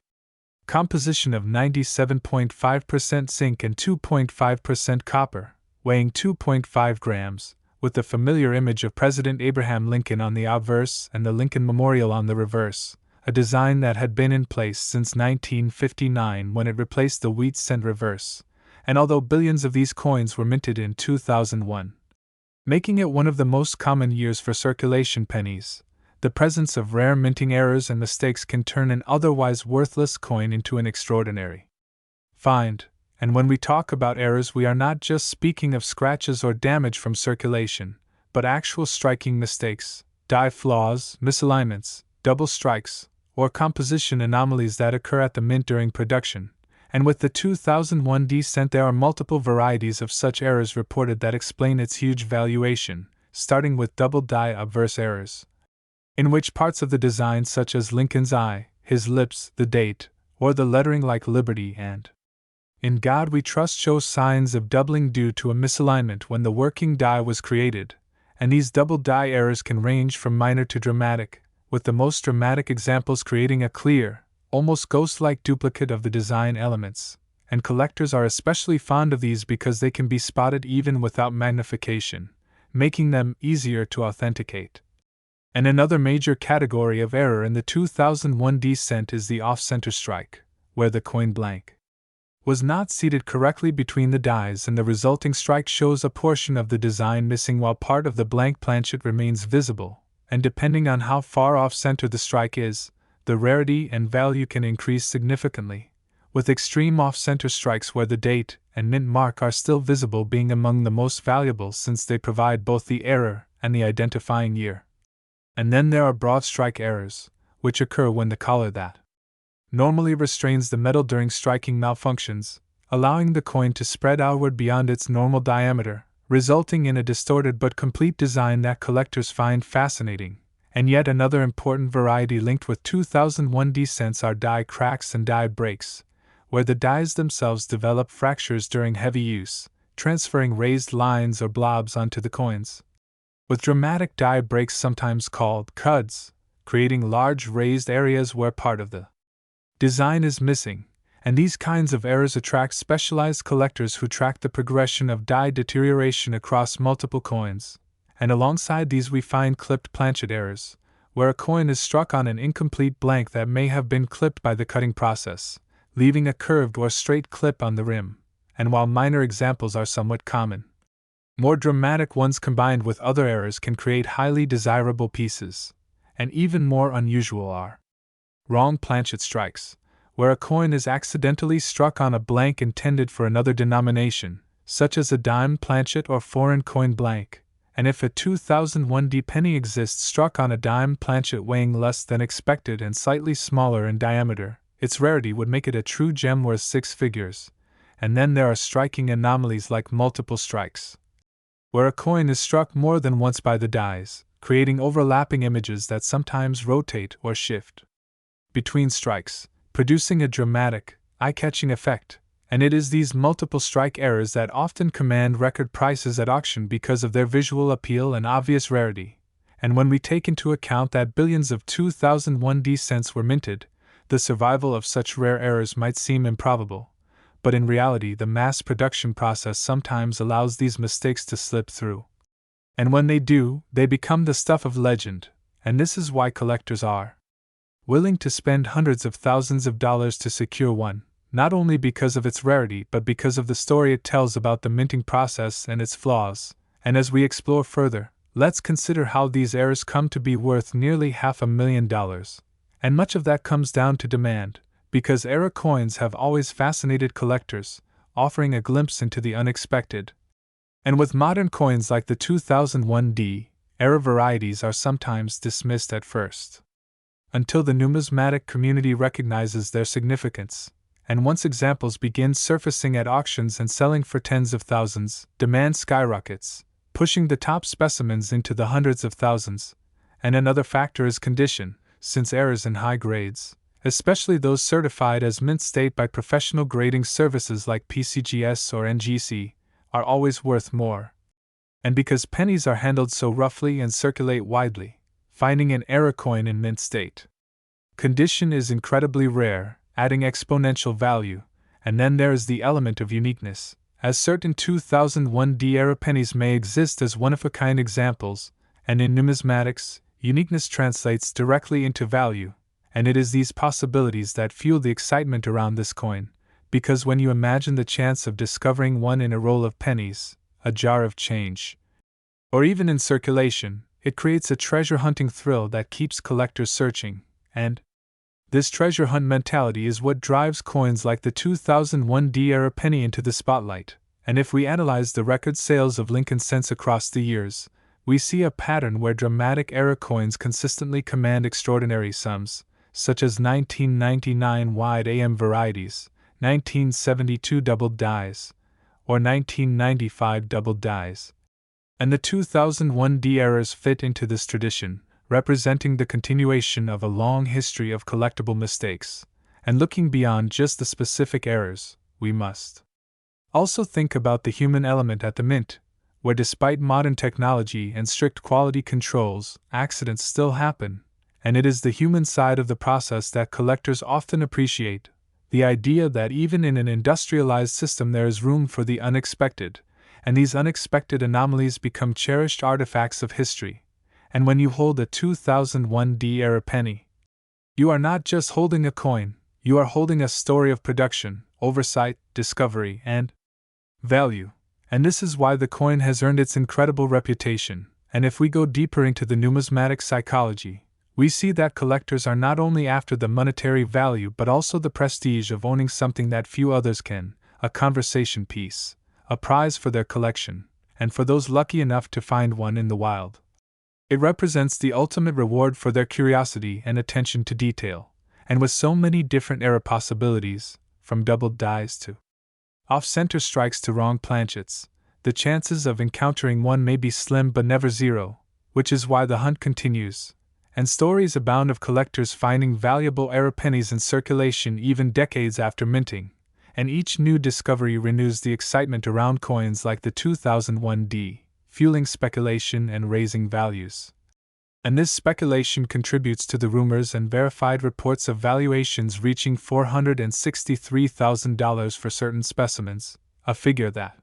composition of 97.5% zinc and 2.5% copper, weighing 2.5 grams, with the familiar image of President Abraham Lincoln on the obverse and the Lincoln Memorial on the reverse, a design that had been in place since 1959 when it replaced the wheat cent reverse, and although billions of these coins were minted in 2001, making it one of the most common years for circulation pennies, the presence of rare minting errors and mistakes can turn an otherwise worthless coin into an extraordinary find. And when we talk about errors, we are not just speaking of scratches or damage from circulation, but actual striking mistakes, die flaws, misalignments, double strikes, or composition anomalies that occur at the mint during production. And with the 2001 D cent, there are multiple varieties of such errors reported that explain its huge valuation, starting with double die obverse errors, in which parts of the design, such as Lincoln's eye, his lips, the date, or the lettering like Liberty and In God We Trust, show signs of doubling due to a misalignment when the working die was created, and these double die errors can range from minor to dramatic, with the most dramatic examples creating a clear, almost ghost-like duplicate of the design elements, and collectors are especially fond of these because they can be spotted even without magnification, making them easier to authenticate. And another major category of error in the 2001 D cent is the off-center strike, where the coin blank was not seated correctly between the dies and the resulting strike shows a portion of the design missing while part of the blank planchet remains visible, and depending on how far off-center the strike is, the rarity and value can increase significantly, with extreme off-center strikes where the date and mint mark are still visible being among the most valuable since they provide both the error and the identifying year. And then there are broad strike errors, which occur when the collar that normally restrains the metal during striking malfunctions, allowing the coin to spread outward beyond its normal diameter, resulting in a distorted but complete design that collectors find fascinating. And yet another important variety linked with 2001 D cents are die cracks and die breaks, where the dies themselves develop fractures during heavy use, transferring raised lines or blobs onto the coins, with dramatic die breaks sometimes called cuds, creating large raised areas where part of the design is missing, and these kinds of errors attract specialized collectors who track the progression of die deterioration across multiple coins. And alongside these we find clipped planchet errors, where a coin is struck on an incomplete blank that may have been clipped by the cutting process, leaving a curved or straight clip on the rim. And while minor examples are somewhat common, more dramatic ones combined with other errors can create highly desirable pieces. And even more unusual are wrong planchet strikes, where a coin is accidentally struck on a blank intended for another denomination, such as a dime planchet or foreign coin blank, and if a 2001 D penny exists struck on a dime planchet weighing less than expected and slightly smaller in diameter, its rarity would make it a true gem worth 6 figures. And then there are striking anomalies like multiple strikes, where a coin is struck more than once by the dies, creating overlapping images that sometimes rotate or shift between strikes, producing a dramatic, eye-catching effect. And it is these multiple strike errors that often command record prices at auction because of their visual appeal and obvious rarity. And when we take into account that billions of 2001 D cents were minted, the survival of such rare errors might seem improbable. But in reality, the mass production process sometimes allows these mistakes to slip through. And when they do, they become the stuff of legend, and this is why collectors are willing to spend hundreds of thousands of dollars to secure one, not only because of its rarity but because of the story it tells about the minting process and its flaws. And as we explore further, let's consider how these errors come to be worth nearly $500,000. And much of that comes down to demand, because error coins have always fascinated collectors, offering a glimpse into the unexpected. And with modern coins like the 2001 D, error varieties are sometimes dismissed at first, until the numismatic community recognizes their significance, and once examples begin surfacing at auctions and selling for tens of thousands, demand skyrockets, pushing the top specimens into the hundreds of thousands. And another factor is condition, since errors in high grades, especially those certified as mint state by professional grading services like PCGS or NGC, are always worth more. And because pennies are handled so roughly and circulate widely, finding an error coin in mint state condition is incredibly rare, adding exponential value. And then there is the element of uniqueness, as certain 2001D era pennies may exist as one-of-a-kind examples, and in numismatics, uniqueness translates directly into value, and it is these possibilities that fuel the excitement around this coin, because when you imagine the chance of discovering one in a roll of pennies, a jar of change, or even in circulation, it creates a treasure-hunting thrill that keeps collectors searching, and this treasure hunt mentality is what drives coins like the 2001D era penny into the spotlight. And if we analyze the record sales of Lincoln cents across the years, we see a pattern where dramatic era coins consistently command extraordinary sums, such as 1999 wide AM varieties, 1972 doubled dies, or 1995 doubled dies. And the 2001D eras fit into this tradition, representing the continuation of a long history of collectible mistakes. And looking beyond just the specific errors, we must also think about the human element at the mint, where despite modern technology and strict quality controls, accidents still happen, and it is the human side of the process that collectors often appreciate, the idea that even in an industrialized system there is room for the unexpected, and these unexpected anomalies become cherished artifacts of history. And when you hold a 2001D era penny, you are not just holding a coin, you are holding a story of production, oversight, discovery, and value. And this is why the coin has earned its incredible reputation. And if we go deeper into the numismatic psychology, we see that collectors are not only after the monetary value but also the prestige of owning something that few others can, a conversation piece, a prize for their collection, and for those lucky enough to find one in the wild, it represents the ultimate reward for their curiosity and attention to detail. And with so many different era possibilities, from doubled dies to off-center strikes to wrong planchets, the chances of encountering one may be slim but never zero, which is why the hunt continues. And stories abound of collectors finding valuable era pennies in circulation even decades after minting, and each new discovery renews the excitement around coins like the 2001D, fueling speculation and raising values. And this speculation contributes to the rumors and verified reports of valuations reaching $463,000 for certain specimens, a figure that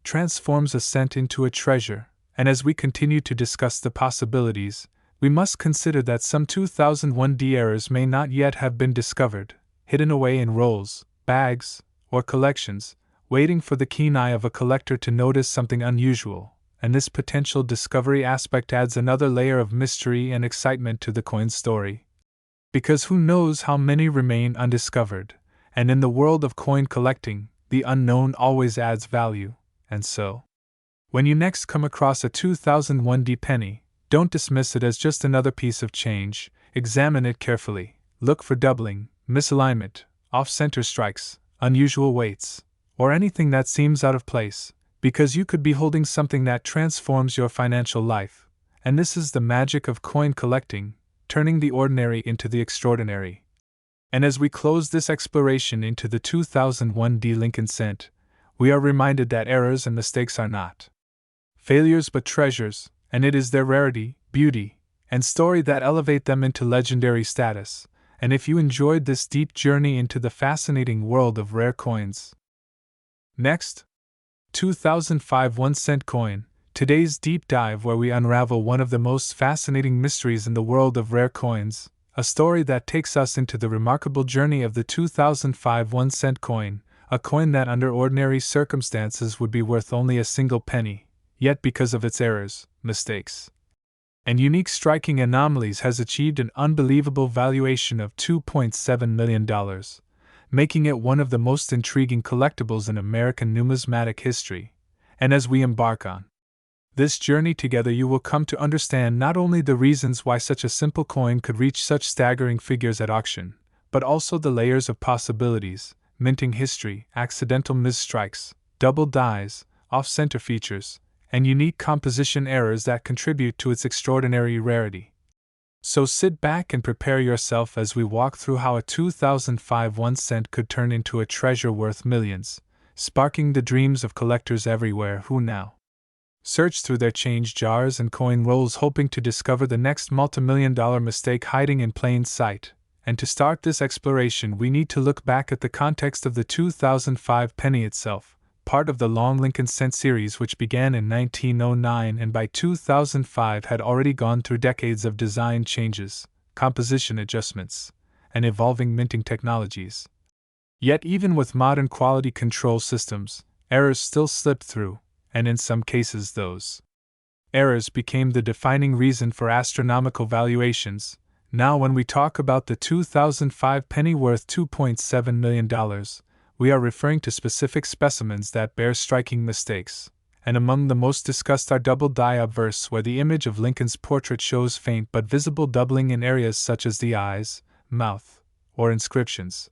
transforms a cent into a treasure. And as we continue to discuss the possibilities, we must consider that some 2001D errors may not yet have been discovered, hidden away in rolls, bags, or collections, waiting for the keen eye of a collector to notice something unusual. And this potential discovery aspect adds another layer of mystery and excitement to the coin's story. Because who knows how many remain undiscovered, and in the world of coin collecting, the unknown always adds value. And so, when you next come across a 2001D penny, don't dismiss it as just another piece of change. Examine it carefully. Look for doubling, misalignment, off-center strikes, unusual weights, or anything that seems out of place, because you could be holding something that transforms your financial life. And this is the magic of coin collecting, turning the ordinary into the extraordinary. And as we close this exploration into the 2001D Lincoln cent, we are reminded that errors and mistakes are not failures but treasures, and it is their rarity, beauty, and story that elevate them into legendary status. And if you enjoyed this deep journey into the fascinating world of rare coins, next, 2005 1-cent coin, today's deep dive where we unravel one of the most fascinating mysteries in the world of rare coins, a story that takes us into the remarkable journey of the 2005 1-cent coin, a coin that under ordinary circumstances would be worth only a single penny, yet because of its errors, mistakes, and unique striking anomalies has achieved an unbelievable valuation of $2.7 million. Making it one of the most intriguing collectibles in American numismatic history. And as we embark on this journey together, you will come to understand not only the reasons why such a simple coin could reach such staggering figures at auction, but also the layers of possibilities, minting history, accidental misstrikes, double dies, off-center features, and unique composition errors that contribute to its extraordinary rarity. So sit back and prepare yourself as we walk through how a 2005 1 cent could turn into a treasure worth millions, sparking the dreams of collectors everywhere who now search through their change jars and coin rolls hoping to discover the next multimillion-dollar mistake hiding in plain sight. And to start this exploration, we need to look back at the context of the 2005 penny itself, part of the long Lincoln cent series which began in 1909 and by 2005 had already gone through decades of design changes, composition adjustments, and evolving minting technologies. Yet even with modern quality control systems, errors still slipped through, and in some cases those errors became the defining reason for astronomical valuations. Now when we talk about the 2005 penny worth $2.7 million, we are referring to specific specimens that bear striking mistakes, and among the most discussed are double die obverse, where the image of Lincoln's portrait shows faint but visible doubling in areas such as the eyes, mouth, or inscriptions,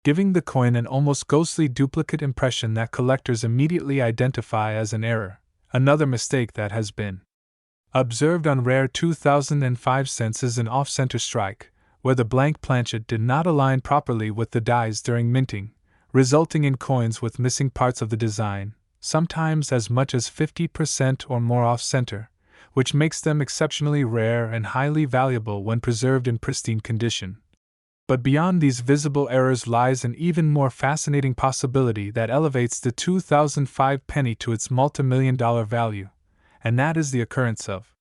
giving the coin an almost ghostly duplicate impression that collectors immediately identify as an error. Another mistake that has been observed on rare 2005 cents is an off-center strike, where the blank planchet did not align properly with the dies during minting, resulting in coins with missing parts of the design, sometimes as much as 50% or more off-center, which makes them exceptionally rare and highly valuable when preserved in pristine condition. But beyond these visible errors lies an even more fascinating possibility that elevates the 2005 penny to its multimillion-dollar value, and that is the occurrence of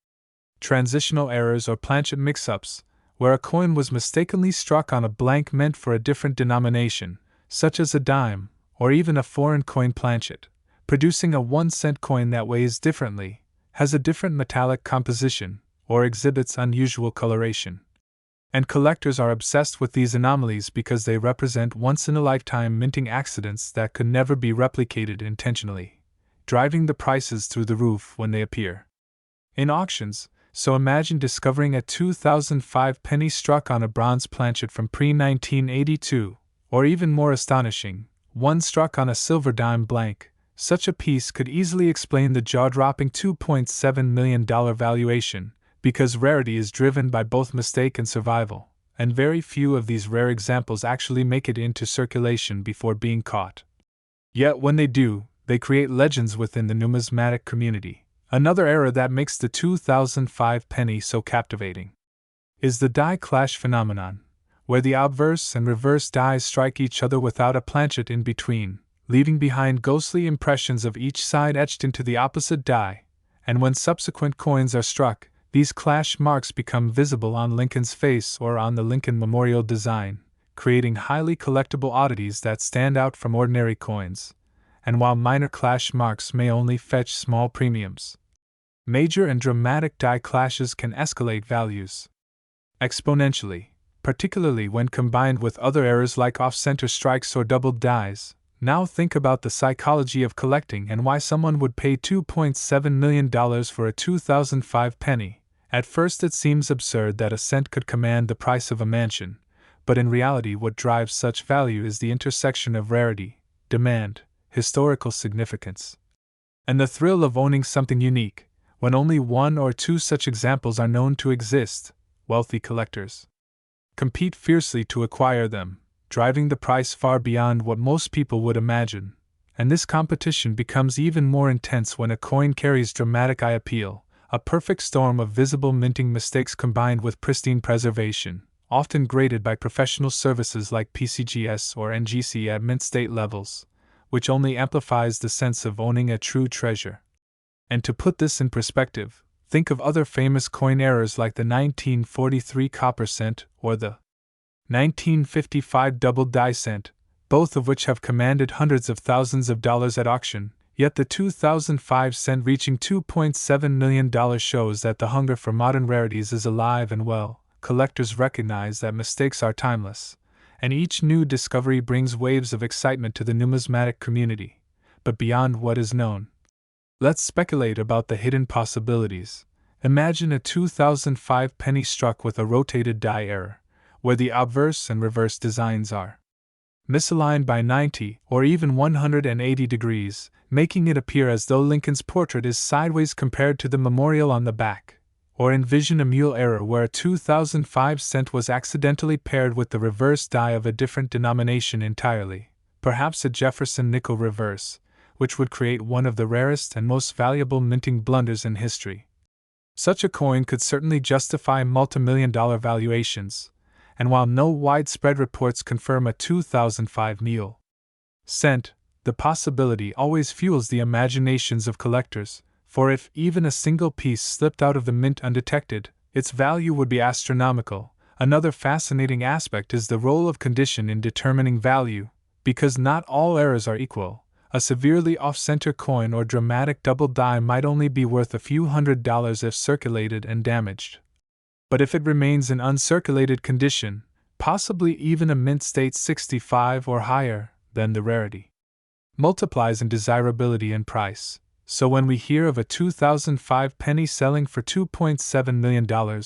transitional errors or planchet mix-ups, where a coin was mistakenly struck on a blank meant for a different denomination, such as a dime, or even a foreign coin planchet, producing a 1 cent coin that weighs differently, has a different metallic composition, or exhibits unusual coloration. And collectors are obsessed with these anomalies because they represent once-in-a-lifetime minting accidents that could never be replicated intentionally, driving the prices through the roof when they appear in auctions. So imagine discovering a 2005 penny struck on a bronze planchet from pre-1982, or even more astonishing, one struck on a silver dime blank. Such a piece could easily explain the jaw-dropping $2.7 million valuation, because rarity is driven by both mistake and survival, and very few of these rare examples actually make it into circulation before being caught. Yet when they do, they create legends within the numismatic community. Another error that makes the 2005 penny so captivating is the die clash phenomenon, where the obverse and reverse dies strike each other without a planchet in between, leaving behind ghostly impressions of each side etched into the opposite die, and when subsequent coins are struck, these clash marks become visible on Lincoln's face or on the Lincoln Memorial design, creating highly collectible oddities that stand out from ordinary coins. And while minor clash marks may only fetch small premiums, major and dramatic die clashes can escalate values exponentially, particularly when combined with other errors like off-center strikes or doubled dies. Now think about the psychology of collecting and why someone would pay $2.7 million for a 2005 penny. At first it seems absurd that a cent could command the price of a mansion, but in reality what drives such value is the intersection of rarity, demand, historical significance, and the thrill of owning something unique. When only one or two such examples are known to exist, wealthy collectors compete fiercely to acquire them, driving the price far beyond what most people would imagine. And this competition becomes even more intense when a coin carries dramatic eye appeal, a perfect storm of visible minting mistakes combined with pristine preservation, often graded by professional services like PCGS or NGC at mint state levels, which only amplifies the sense of owning a true treasure. And to put this in perspective, think of other famous coin errors like the 1943 copper cent or the 1955 double die cent, both of which have commanded hundreds of thousands of dollars at auction, yet the 2005 cent reaching $2.7 million shows that the hunger for modern rarities is alive and well. Collectors recognize that mistakes are timeless, and each new discovery brings waves of excitement to the numismatic community. But beyond what is known, let's speculate about the hidden possibilities. Imagine a 2005 penny struck with a rotated die error, where the obverse and reverse designs are misaligned by 90 or even 180 degrees, making it appear as though Lincoln's portrait is sideways compared to the memorial on the back. Or envision a mule error where a 2005 cent was accidentally paired with the reverse die of a different denomination entirely, perhaps a Jefferson nickel reverse, which would create one of the rarest and most valuable minting blunders in history. Such a coin could certainly justify multimillion-dollar valuations, and while no widespread reports confirm a 2005 mule cent, the possibility always fuels the imaginations of collectors, for if even a single piece slipped out of the mint undetected, its value would be astronomical. Another fascinating aspect is the role of condition in determining value, because not all errors are equal. A severely off-center coin or dramatic double die might only be worth a few $100s if circulated and damaged. But if it remains in uncirculated condition, possibly even a mint state 65 or higher, then the rarity multiplies in desirability and price. So when we hear of a 2005 penny selling for $2.7 million,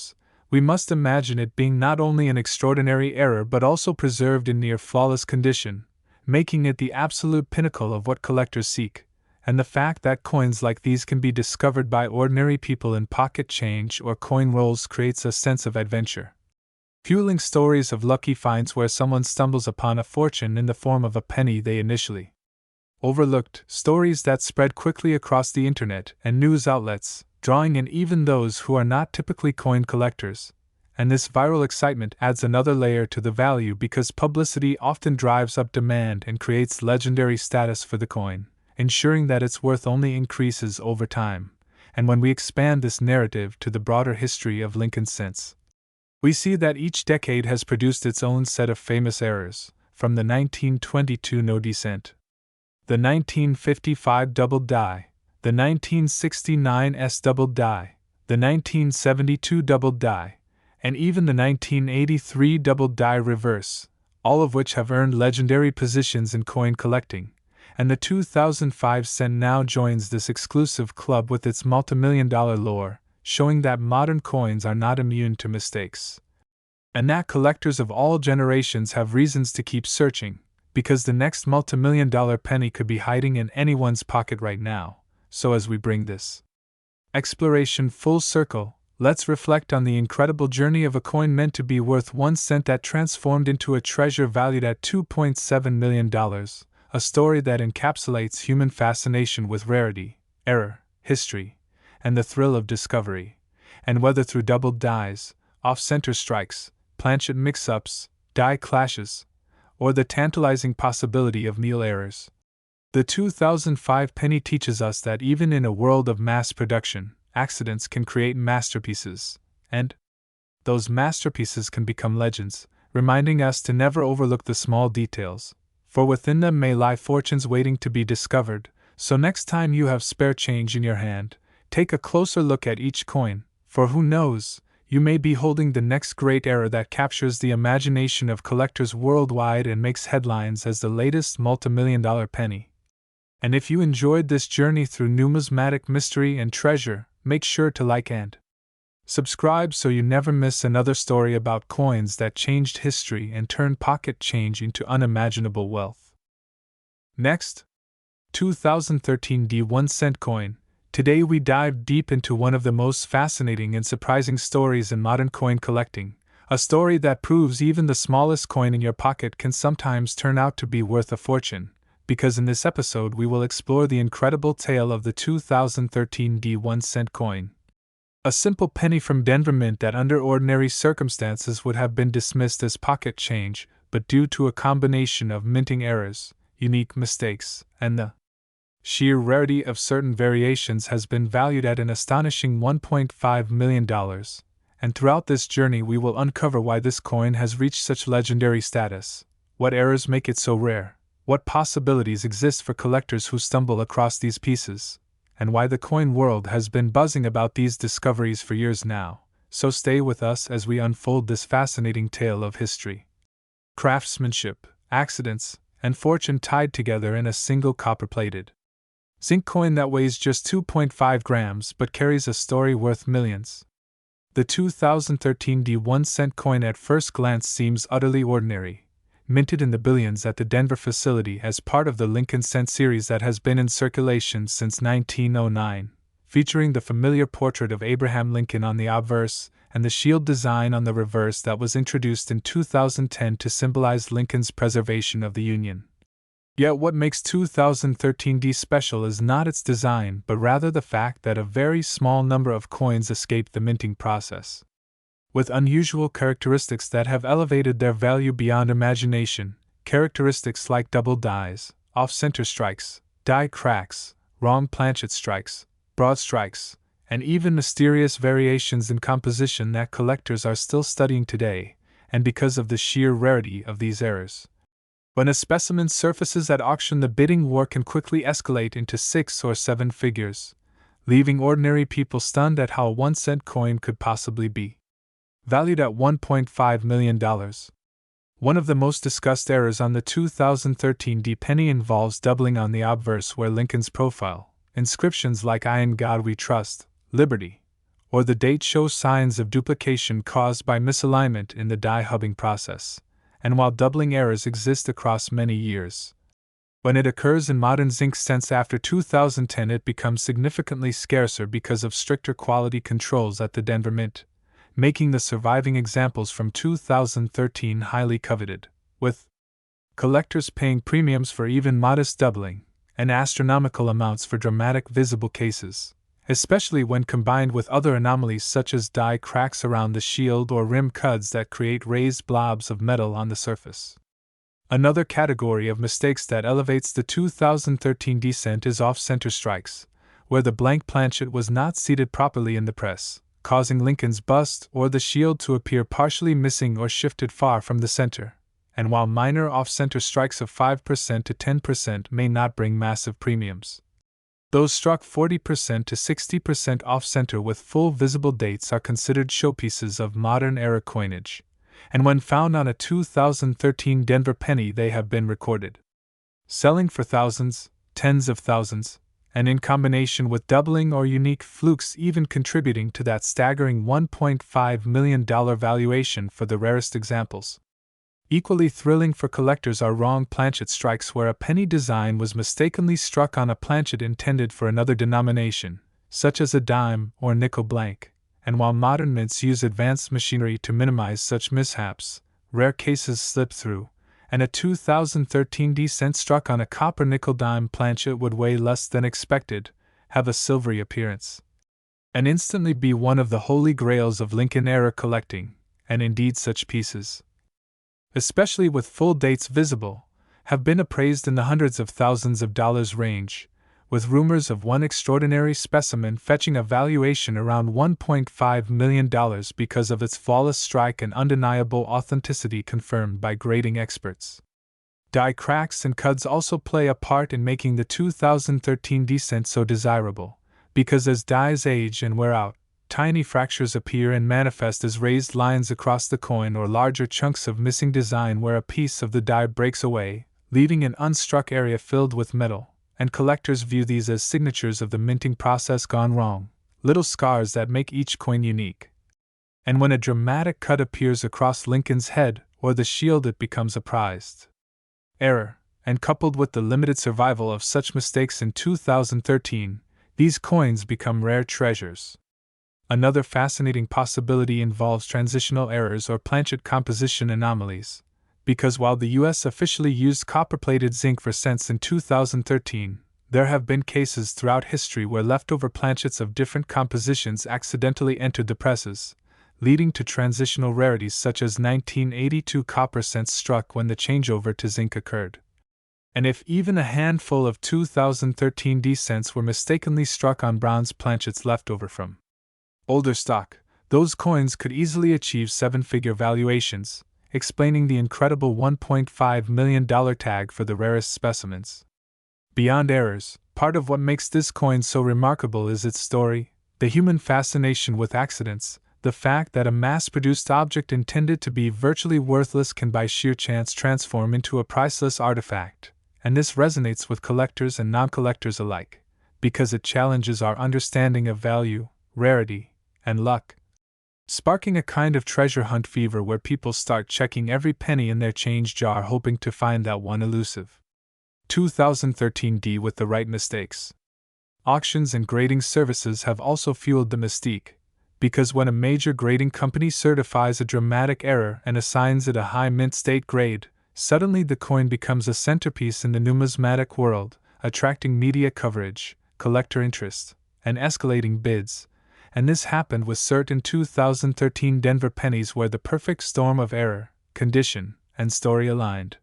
we must imagine it being not only an extraordinary error but also preserved in near flawless condition, making it the absolute pinnacle of what collectors seek. And the fact that coins like these can be discovered by ordinary people in pocket change or coin rolls creates a sense of adventure, fueling stories of lucky finds where someone stumbles upon a fortune in the form of a penny they initially overlooked, stories that spread quickly across the internet and news outlets, drawing in even those who are not typically coin collectors. And this viral excitement adds another layer to the value because publicity often drives up demand and creates legendary status for the coin, ensuring that its worth only increases over time. And when we expand this narrative to the broader history of Lincoln cents, we see that each decade has produced its own set of famous errors, from the 1922 no cent, the 1955 double die, the 1969 S double die, the 1972 double die, and even the 1983 double die reverse, all of which have earned legendary positions in coin collecting. And the 2005 cent now joins this exclusive club with its multimillion-dollar lore, showing that modern coins are not immune to mistakes, and that collectors of all generations have reasons to keep searching, because the next multimillion-dollar penny could be hiding in anyone's pocket right now. So as we bring this exploration full circle, let's reflect on the incredible journey of a coin meant to be worth 1 cent that transformed into a treasure valued at $2.7 million. A story that encapsulates human fascination with rarity, error, history, and the thrill of discovery. And whether through double dies, off-center strikes, planchet mix-ups, die clashes, or the tantalizing possibility of meal errors, the 2005 penny teaches us that even in a world of mass production, accidents can create masterpieces, and those masterpieces can become legends, reminding us to never overlook the small details, for within them may lie fortunes waiting to be discovered. So next time you have spare change in your hand, take a closer look at each coin, for who knows, you may be holding the next great error that captures the imagination of collectors worldwide and makes headlines as the latest multimillion-dollar penny. And if you enjoyed this journey through numismatic mystery and treasure, make sure to like and subscribe so you never miss another story about coins that changed history and turned pocket change into unimaginable wealth. Next, 2013 D1 cent coin. Today we dive deep into one of the most fascinating and surprising stories in modern coin collecting, a story that proves even the smallest coin in your pocket can sometimes turn out to be worth a fortune, because in this episode we will explore the incredible tale of the 2013 D1 cent coin. A simple penny from Denver Mint that under ordinary circumstances would have been dismissed as pocket change, but due to a combination of minting errors, unique mistakes, and the sheer rarity of certain variations has been valued at an astonishing $1.5 million. And throughout this journey we will uncover why this coin has reached such legendary status, what errors make it so rare, what possibilities exist for collectors who stumble across these pieces, and why the coin world has been buzzing about these discoveries for years now. So stay with us as we unfold this fascinating tale of history, craftsmanship, accidents, and fortune tied together in a single copper-plated zinc coin that weighs just 2.5 grams but carries a story worth millions. The 2013 D1 cent coin at first glance seems utterly ordinary, minted in the billions at the Denver facility as part of the Lincoln Cent series that has been in circulation since 1909, featuring the familiar portrait of Abraham Lincoln on the obverse and the shield design on the reverse that was introduced in 2010 to symbolize Lincoln's preservation of the Union. Yet what makes 2013D special is not its design but rather the fact that a very small number of coins escaped the minting process. With unusual characteristics that have elevated their value beyond imagination, characteristics like double dies, off-center strikes, die cracks, wrong planchet strikes, broad strikes, and even mysterious variations in composition that collectors are still studying today, and because of the sheer rarity of these errors. When a specimen surfaces at auction, the bidding war can quickly escalate into 6 or 7 figures, leaving ordinary people stunned at how a 1-cent coin could possibly be valued at $1.5 million. One of the most discussed errors on the 2013D penny involves doubling on the obverse where Lincoln's profile, inscriptions like "I in God We Trust," "Liberty," or the date show signs of duplication caused by misalignment in the die hubbing process, and while doubling errors exist across many years, when it occurs in modern zinc cents after 2010 it becomes significantly scarcer because of stricter quality controls at the Denver Mint, making the surviving examples from 2013 highly coveted, with collectors paying premiums for even modest doubling, and astronomical amounts for dramatic visible cases, especially when combined with other anomalies such as die cracks around the shield or rim cuds that create raised blobs of metal on the surface. Another category of mistakes that elevates the 2013 descent is off-center strikes, where the blank planchet was not seated properly in the press, causing Lincoln's bust or the shield to appear partially missing or shifted far from the center. And while minor off-center strikes of 5% to 10% may not bring massive premiums, those struck 40% to 60% off-center with full visible dates are considered showpieces of modern era coinage, and when found on a 2013 Denver penny they have been recorded selling for thousands, tens of thousands, and in combination with doubling or unique flukes even contributing to that staggering $1.5 million valuation for the rarest examples. Equally thrilling for collectors are wrong planchet strikes where a penny design was mistakenly struck on a planchet intended for another denomination, such as a dime or nickel blank, and while modern mints use advanced machinery to minimize such mishaps, rare cases slip through, and a 2013 cent struck on a copper nickel dime planchet would weigh less than expected, have a silvery appearance, and instantly be one of the holy grails of Lincoln-era collecting, and indeed such pieces, especially with full dates visible, have been appraised in the hundreds of thousands of dollars range, with rumors of one extraordinary specimen fetching a valuation around $1.5 million because of its flawless strike and undeniable authenticity confirmed by grading experts. Die cracks and cuds also play a part in making the 2013 descent so desirable, because as dies age and wear out, tiny fractures appear and manifest as raised lines across the coin or larger chunks of missing design where a piece of the die breaks away, leaving an unstruck area filled with metal, and collectors view these as signatures of the minting process gone wrong, little scars that make each coin unique. And when a dramatic cut appears across Lincoln's head or the shield it becomes a prized error, and coupled with the limited survival of such mistakes in 2013, these coins become rare treasures. Another fascinating possibility involves transitional errors or planchet composition anomalies, because while the U.S. officially used copper-plated zinc for cents in 2013, there have been cases throughout history where leftover planchets of different compositions accidentally entered the presses, leading to transitional rarities such as 1982 copper cents struck when the changeover to zinc occurred. And if even a handful of 2013 D cents were mistakenly struck on bronze planchets left over from older stock, those coins could easily achieve 7-figure valuations, explaining the incredible $1.5 million tag for the rarest specimens. Beyond errors, part of what makes this coin so remarkable is its story, the human fascination with accidents, the fact that a mass-produced object intended to be virtually worthless can by sheer chance transform into a priceless artifact, and this resonates with collectors and non-collectors alike, because it challenges our understanding of value, rarity, and luck. sparking a kind of treasure hunt fever where people start checking every penny in their change jar hoping to find that one elusive 2013 D with the right mistakes. Auctions and grading services have also fueled the mystique, because when a major grading company certifies a dramatic error and assigns it a high mint state grade, suddenly the coin becomes a centerpiece in the numismatic world, attracting media coverage, collector interest, and escalating bids. And this happened with certain 2013 Denver pennies where the perfect storm of error, condition, and story aligned,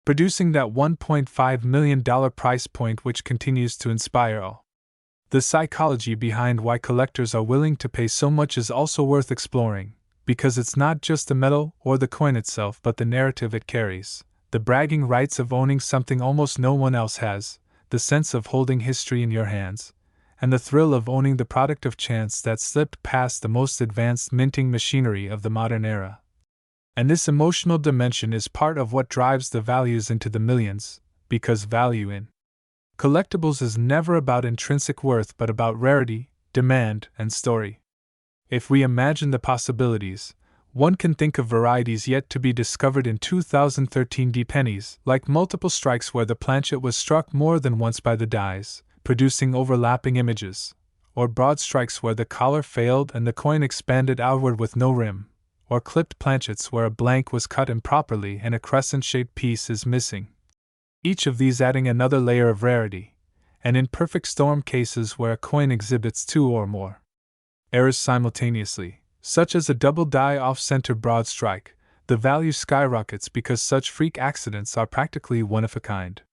producing that $1.5 million price point which continues to inspire all. The psychology behind why collectors are willing to pay so much is also worth exploring, because it's not just the metal or the coin itself but the narrative it carries, the bragging rights of owning something almost no one else has, the sense of holding history in your hands, and the thrill of owning the product of chance that slipped past the most advanced minting machinery of the modern era. And this emotional dimension is part of what drives the values into the millions, because value in collectibles is never about intrinsic worth but about rarity, demand, and story. If we imagine the possibilities, one can think of varieties yet to be discovered in 2013 D pennies, like multiple strikes where the planchet was struck more than once by the dies, producing overlapping images, or broad strikes where the collar failed and the coin expanded outward with no rim, or clipped planchets where a blank was cut improperly and a crescent-shaped piece is missing. Each of these adding another layer of rarity, and in perfect storm cases where a coin exhibits two or more errors simultaneously, such as a double die off-center broad strike, the value skyrockets because such freak accidents are practically one of a kind.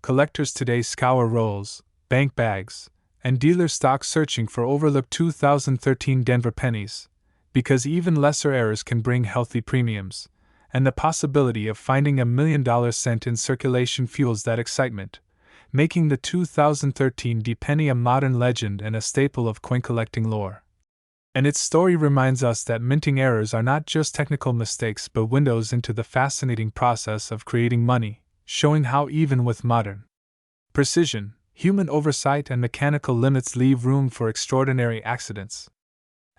Collectors today scour rolls, bank bags, and dealer stock searching for overlooked 2013 Denver pennies, because even lesser errors can bring healthy premiums, and the possibility of finding $1 million cent in circulation fuels that excitement, making the 2013 D penny a modern legend and a staple of coin collecting lore. And its story reminds us that minting errors are not just technical mistakes but windows into the fascinating process of creating money, showing how even with modern precision, human oversight and mechanical limits leave room for extraordinary accidents.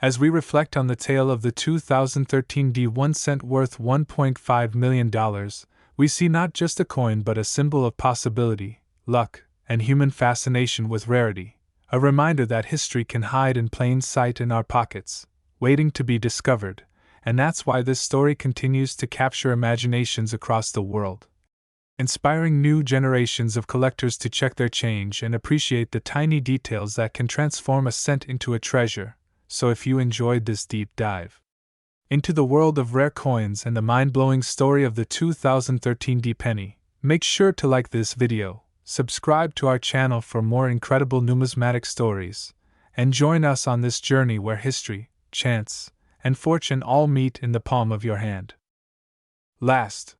As we reflect on the tale of the 2013 D 1 cent worth $1.5 million, we see not just a coin but a symbol of possibility, luck, and human fascination with rarity, a reminder that history can hide in plain sight in our pockets, waiting to be discovered, and that's why this story continues to capture imaginations across the world, inspiring new generations of collectors to check their change and appreciate the tiny details that can transform a cent into a treasure. So if you enjoyed this deep dive into the world of rare coins and the mind-blowing story of the 2013 D penny, make sure to like this video, subscribe to our channel for more incredible numismatic stories, and join us on this journey where history, chance, and fortune all meet in the palm of your hand. Last,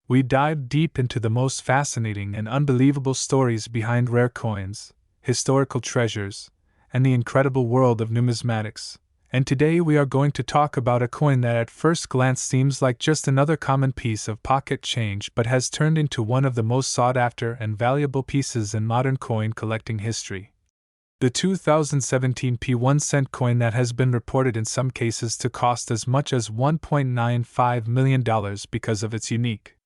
we dived deep into the most fascinating and unbelievable stories behind rare coins, historical treasures, and the incredible world of numismatics, and today we are going to talk about a coin that at first glance seems like just another common piece of pocket change but has turned into one of the most sought-after and valuable pieces in modern coin collecting history. The 2017 P1 cent coin that has been reported in some cases to cost as much as $1.95 million because of its unique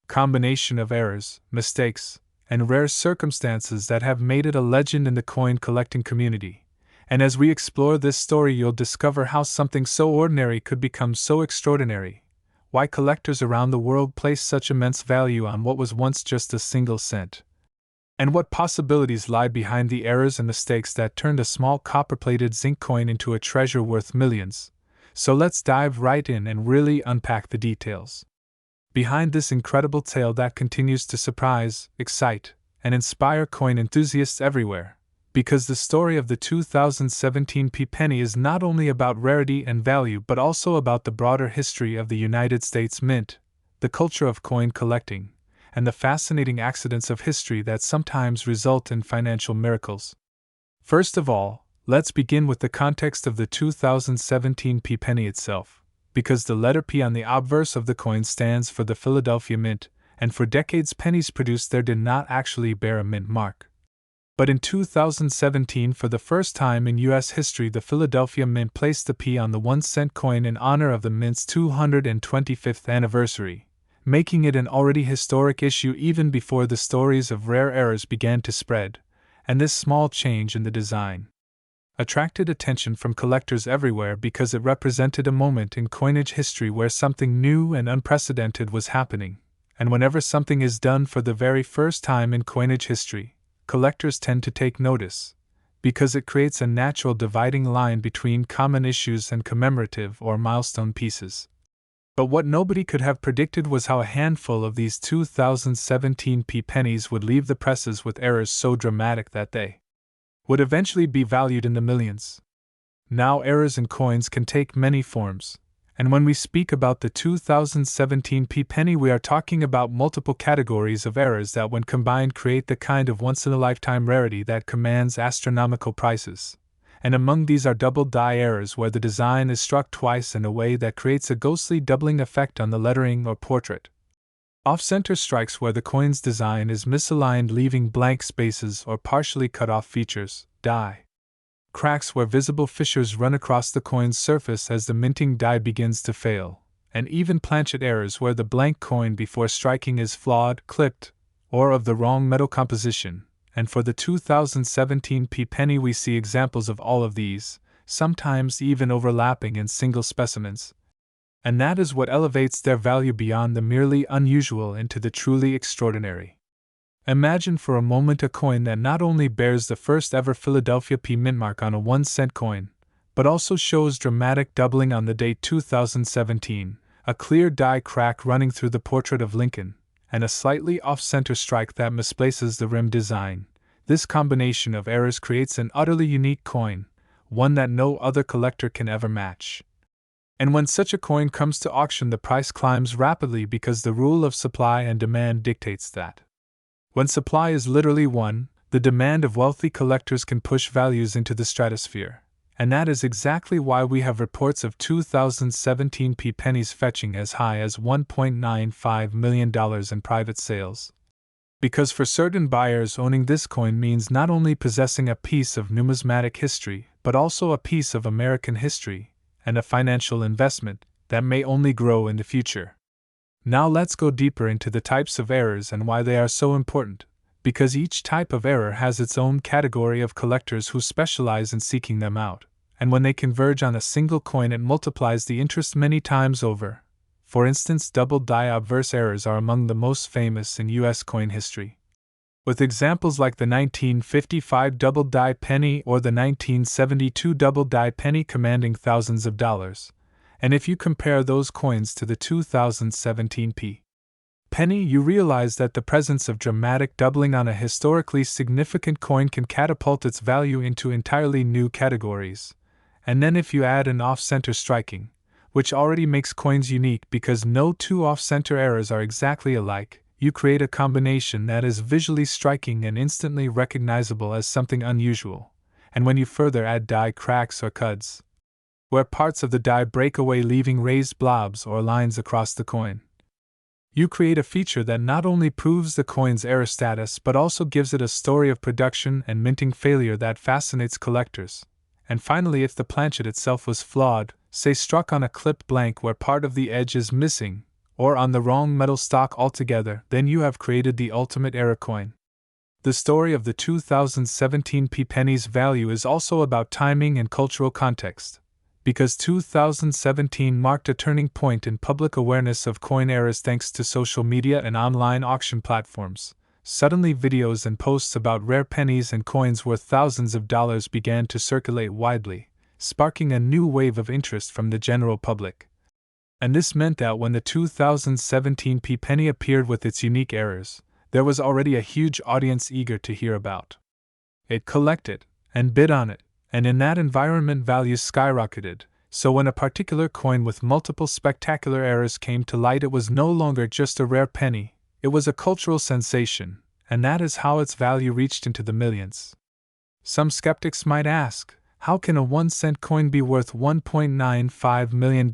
combination of errors, mistakes, and rare circumstances that have made it a legend in the coin collecting community. And as we explore this story, you'll discover how something so ordinary could become so extraordinary, why collectors around the world place such immense value on what was once just a single cent, and what possibilities lie behind the errors and mistakes that turned a small copper-plated zinc coin into a treasure worth millions. So let's dive right in and really unpack the details behind this incredible tale that continues to surprise, excite, and inspire coin enthusiasts everywhere, because the story of the 2017 P penny is not only about rarity and value but also about the broader history of the United States Mint, the culture of coin collecting, and the fascinating accidents of history that sometimes result in financial miracles. First of all, let's begin with the context of the 2017 P penny itself, because the letter P on the obverse of the coin stands for the Philadelphia Mint, and for decades pennies produced there did not actually bear a mint mark. But in 2017, for the first time in U.S. history, the Philadelphia Mint placed the P on the 1-cent coin in honor of the Mint's 225th anniversary, making it an already historic issue even before the stories of rare errors began to spread, and this small change in the design attracted attention from collectors everywhere because it represented a moment in coinage history where something new and unprecedented was happening, and whenever something is done for the very first time in coinage history, collectors tend to take notice, because it creates a natural dividing line between common issues and commemorative or milestone pieces. But what nobody could have predicted was how a handful of these 2017 pennies would leave the presses with errors so dramatic that they would eventually be valued in the millions. Now, errors in coins can take many forms, and when we speak about the 2017 penny, we are talking about multiple categories of errors that, when combined, create the kind of once-in-a-lifetime rarity that commands astronomical prices. And among these are double die errors, where the design is struck twice in a way that creates a ghostly doubling effect on the lettering or portrait. Off-center strikes, where the coin's design is misaligned, leaving blank spaces or partially cut off features. Die cracks, where visible fissures run across the coin's surface as the minting die begins to fail. And even planchet errors, where the blank coin before striking is flawed, clipped, or of the wrong metal composition. And for the 2017 penny, we see examples of all of these, sometimes even overlapping in single specimens. And that is what elevates their value beyond the merely unusual into the truly extraordinary. Imagine for a moment a coin that not only bears the first ever Philadelphia mint mark on a 1-cent coin, but also shows dramatic doubling on the date 2017, a clear die crack running through the portrait of Lincoln, and a slightly off-center strike that misplaces the rim design. This combination of errors creates an utterly unique coin, one that no other collector can ever match. And when such a coin comes to auction, the price climbs rapidly because the rule of supply and demand dictates that when supply is literally one, the demand of wealthy collectors can push values into the stratosphere. And that is exactly why we have reports of 2017 pennies fetching as high as $1.95 million in private sales. Because for certain buyers, owning this coin means not only possessing a piece of numismatic history, but also a piece of American history, and a financial investment that may only grow in the future. Now let's go deeper into the types of errors and why they are so important, because each type of error has its own category of collectors who specialize in seeking them out, and when they converge on a single coin, it multiplies the interest many times over. For instance, double die obverse errors are among the most famous in U.S. coin history, with examples like the 1955 double die penny or the 1972 double die penny commanding thousands of dollars. And if you compare those coins to the 2017 penny, you realize that the presence of dramatic doubling on a historically significant coin can catapult its value into entirely new categories. And then if you add an off-center striking, which already makes coins unique because no two off-center errors are exactly alike, you create a combination that is visually striking and instantly recognizable as something unusual. And when you further add die cracks or cuts, where parts of the die break away leaving raised blobs or lines across the coin, you create a feature that not only proves the coin's error status but also gives it a story of production and minting failure that fascinates collectors. And finally, if the planchet itself was flawed, say struck on a clipped blank where part of the edge is missing, or on the wrong metal stock altogether, then you have created the ultimate error coin. The story of the 2017 penny's value is also about timing and cultural context, because 2017 marked a turning point in public awareness of coin errors thanks to social media and online auction platforms. Suddenly, videos and posts about rare pennies and coins worth thousands of dollars began to circulate widely, sparking a new wave of interest from the general public. And this meant that when the 2017 penny appeared with its unique errors, there was already a huge audience eager to hear about it, collect it, and bid on it, and in that environment values skyrocketed. So when a particular coin with multiple spectacular errors came to light, it was no longer just a rare penny, it was a cultural sensation, and that is how its value reached into the millions. Some skeptics might ask, how can a 1-cent coin be worth $1.95 million?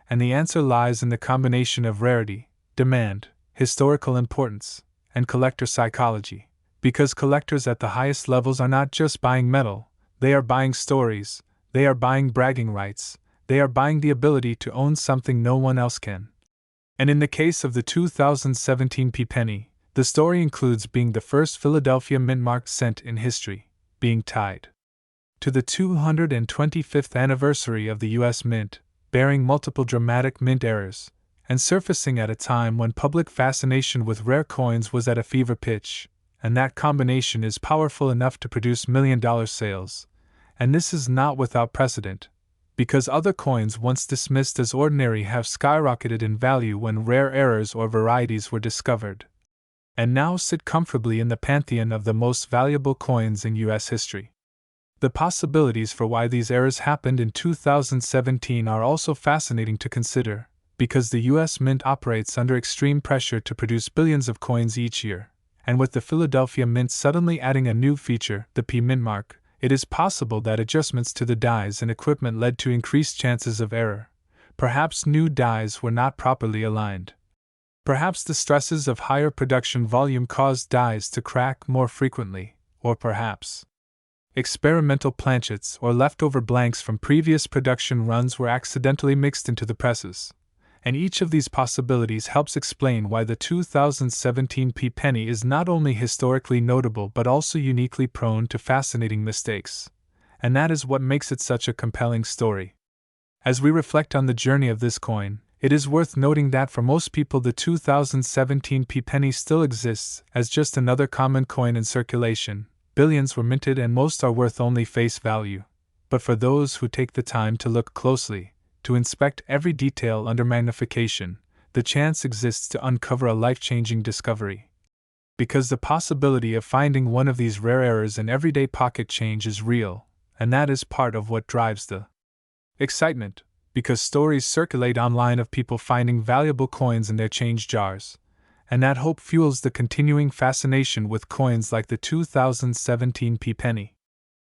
And the answer lies in the combination of rarity, demand, historical importance, and collector psychology. Because collectors at the highest levels are not just buying metal, they are buying stories, they are buying bragging rights, they are buying the ability to own something no one else can. And in the case of the 2017 penny, the story includes being the first Philadelphia mint-marked cent in history, being tied to the 225th anniversary of the U.S. Mint, bearing multiple dramatic mint errors, and surfacing at a time when public fascination with rare coins was at a fever pitch, and that combination is powerful enough to produce million-dollar sales. And this is not without precedent, because other coins once dismissed as ordinary have skyrocketed in value when rare errors or varieties were discovered, and now sit comfortably in the pantheon of the most valuable coins in U.S. history. The possibilities for why these errors happened in 2017 are also fascinating to consider, because the U.S. Mint operates under extreme pressure to produce billions of coins each year, and with the Philadelphia Mint suddenly adding a new feature, the P Mint mark, it is possible that adjustments to the dies and equipment led to increased chances of error. Perhaps new dies were not properly aligned. Perhaps the stresses of higher production volume caused dies to crack more frequently, or perhaps experimental planchets or leftover blanks from previous production runs were accidentally mixed into the presses. And each of these possibilities helps explain why the 2017 penny is not only historically notable but also uniquely prone to fascinating mistakes. And that is what makes it such a compelling story. As we reflect on the journey of this coin, it is worth noting that for most people the 2017 penny still exists as just another common coin in circulation. Billions were minted and most are worth only face value. But for those who take the time to look closely, to inspect every detail under magnification, the chance exists to uncover a life-changing discovery. Because the possibility of finding one of these rare errors in everyday pocket change is real, and that is part of what drives the excitement, because stories circulate online of people finding valuable coins in their change jars, and that hope fuels the continuing fascination with coins like the 2017 penny.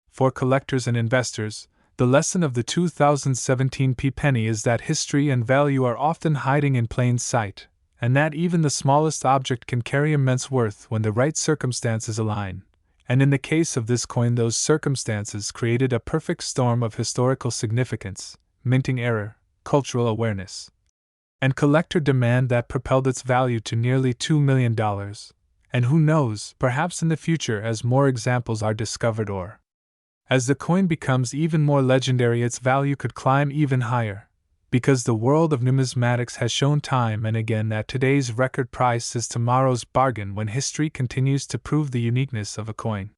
For collectors and investors, the lesson of the 2017 penny is that history and value are often hiding in plain sight, and that even the smallest object can carry immense worth when the right circumstances align. And in the case of this coin, those circumstances created a perfect storm of historical significance, minting error, cultural awareness, and collector demand that propelled its value to nearly $2 million. And who knows, perhaps in the future, as more examples are discovered or as the coin becomes even more legendary, its value could climb even higher, because the world of numismatics has shown time and again that today's record price is tomorrow's bargain when history continues to prove the uniqueness of a coin.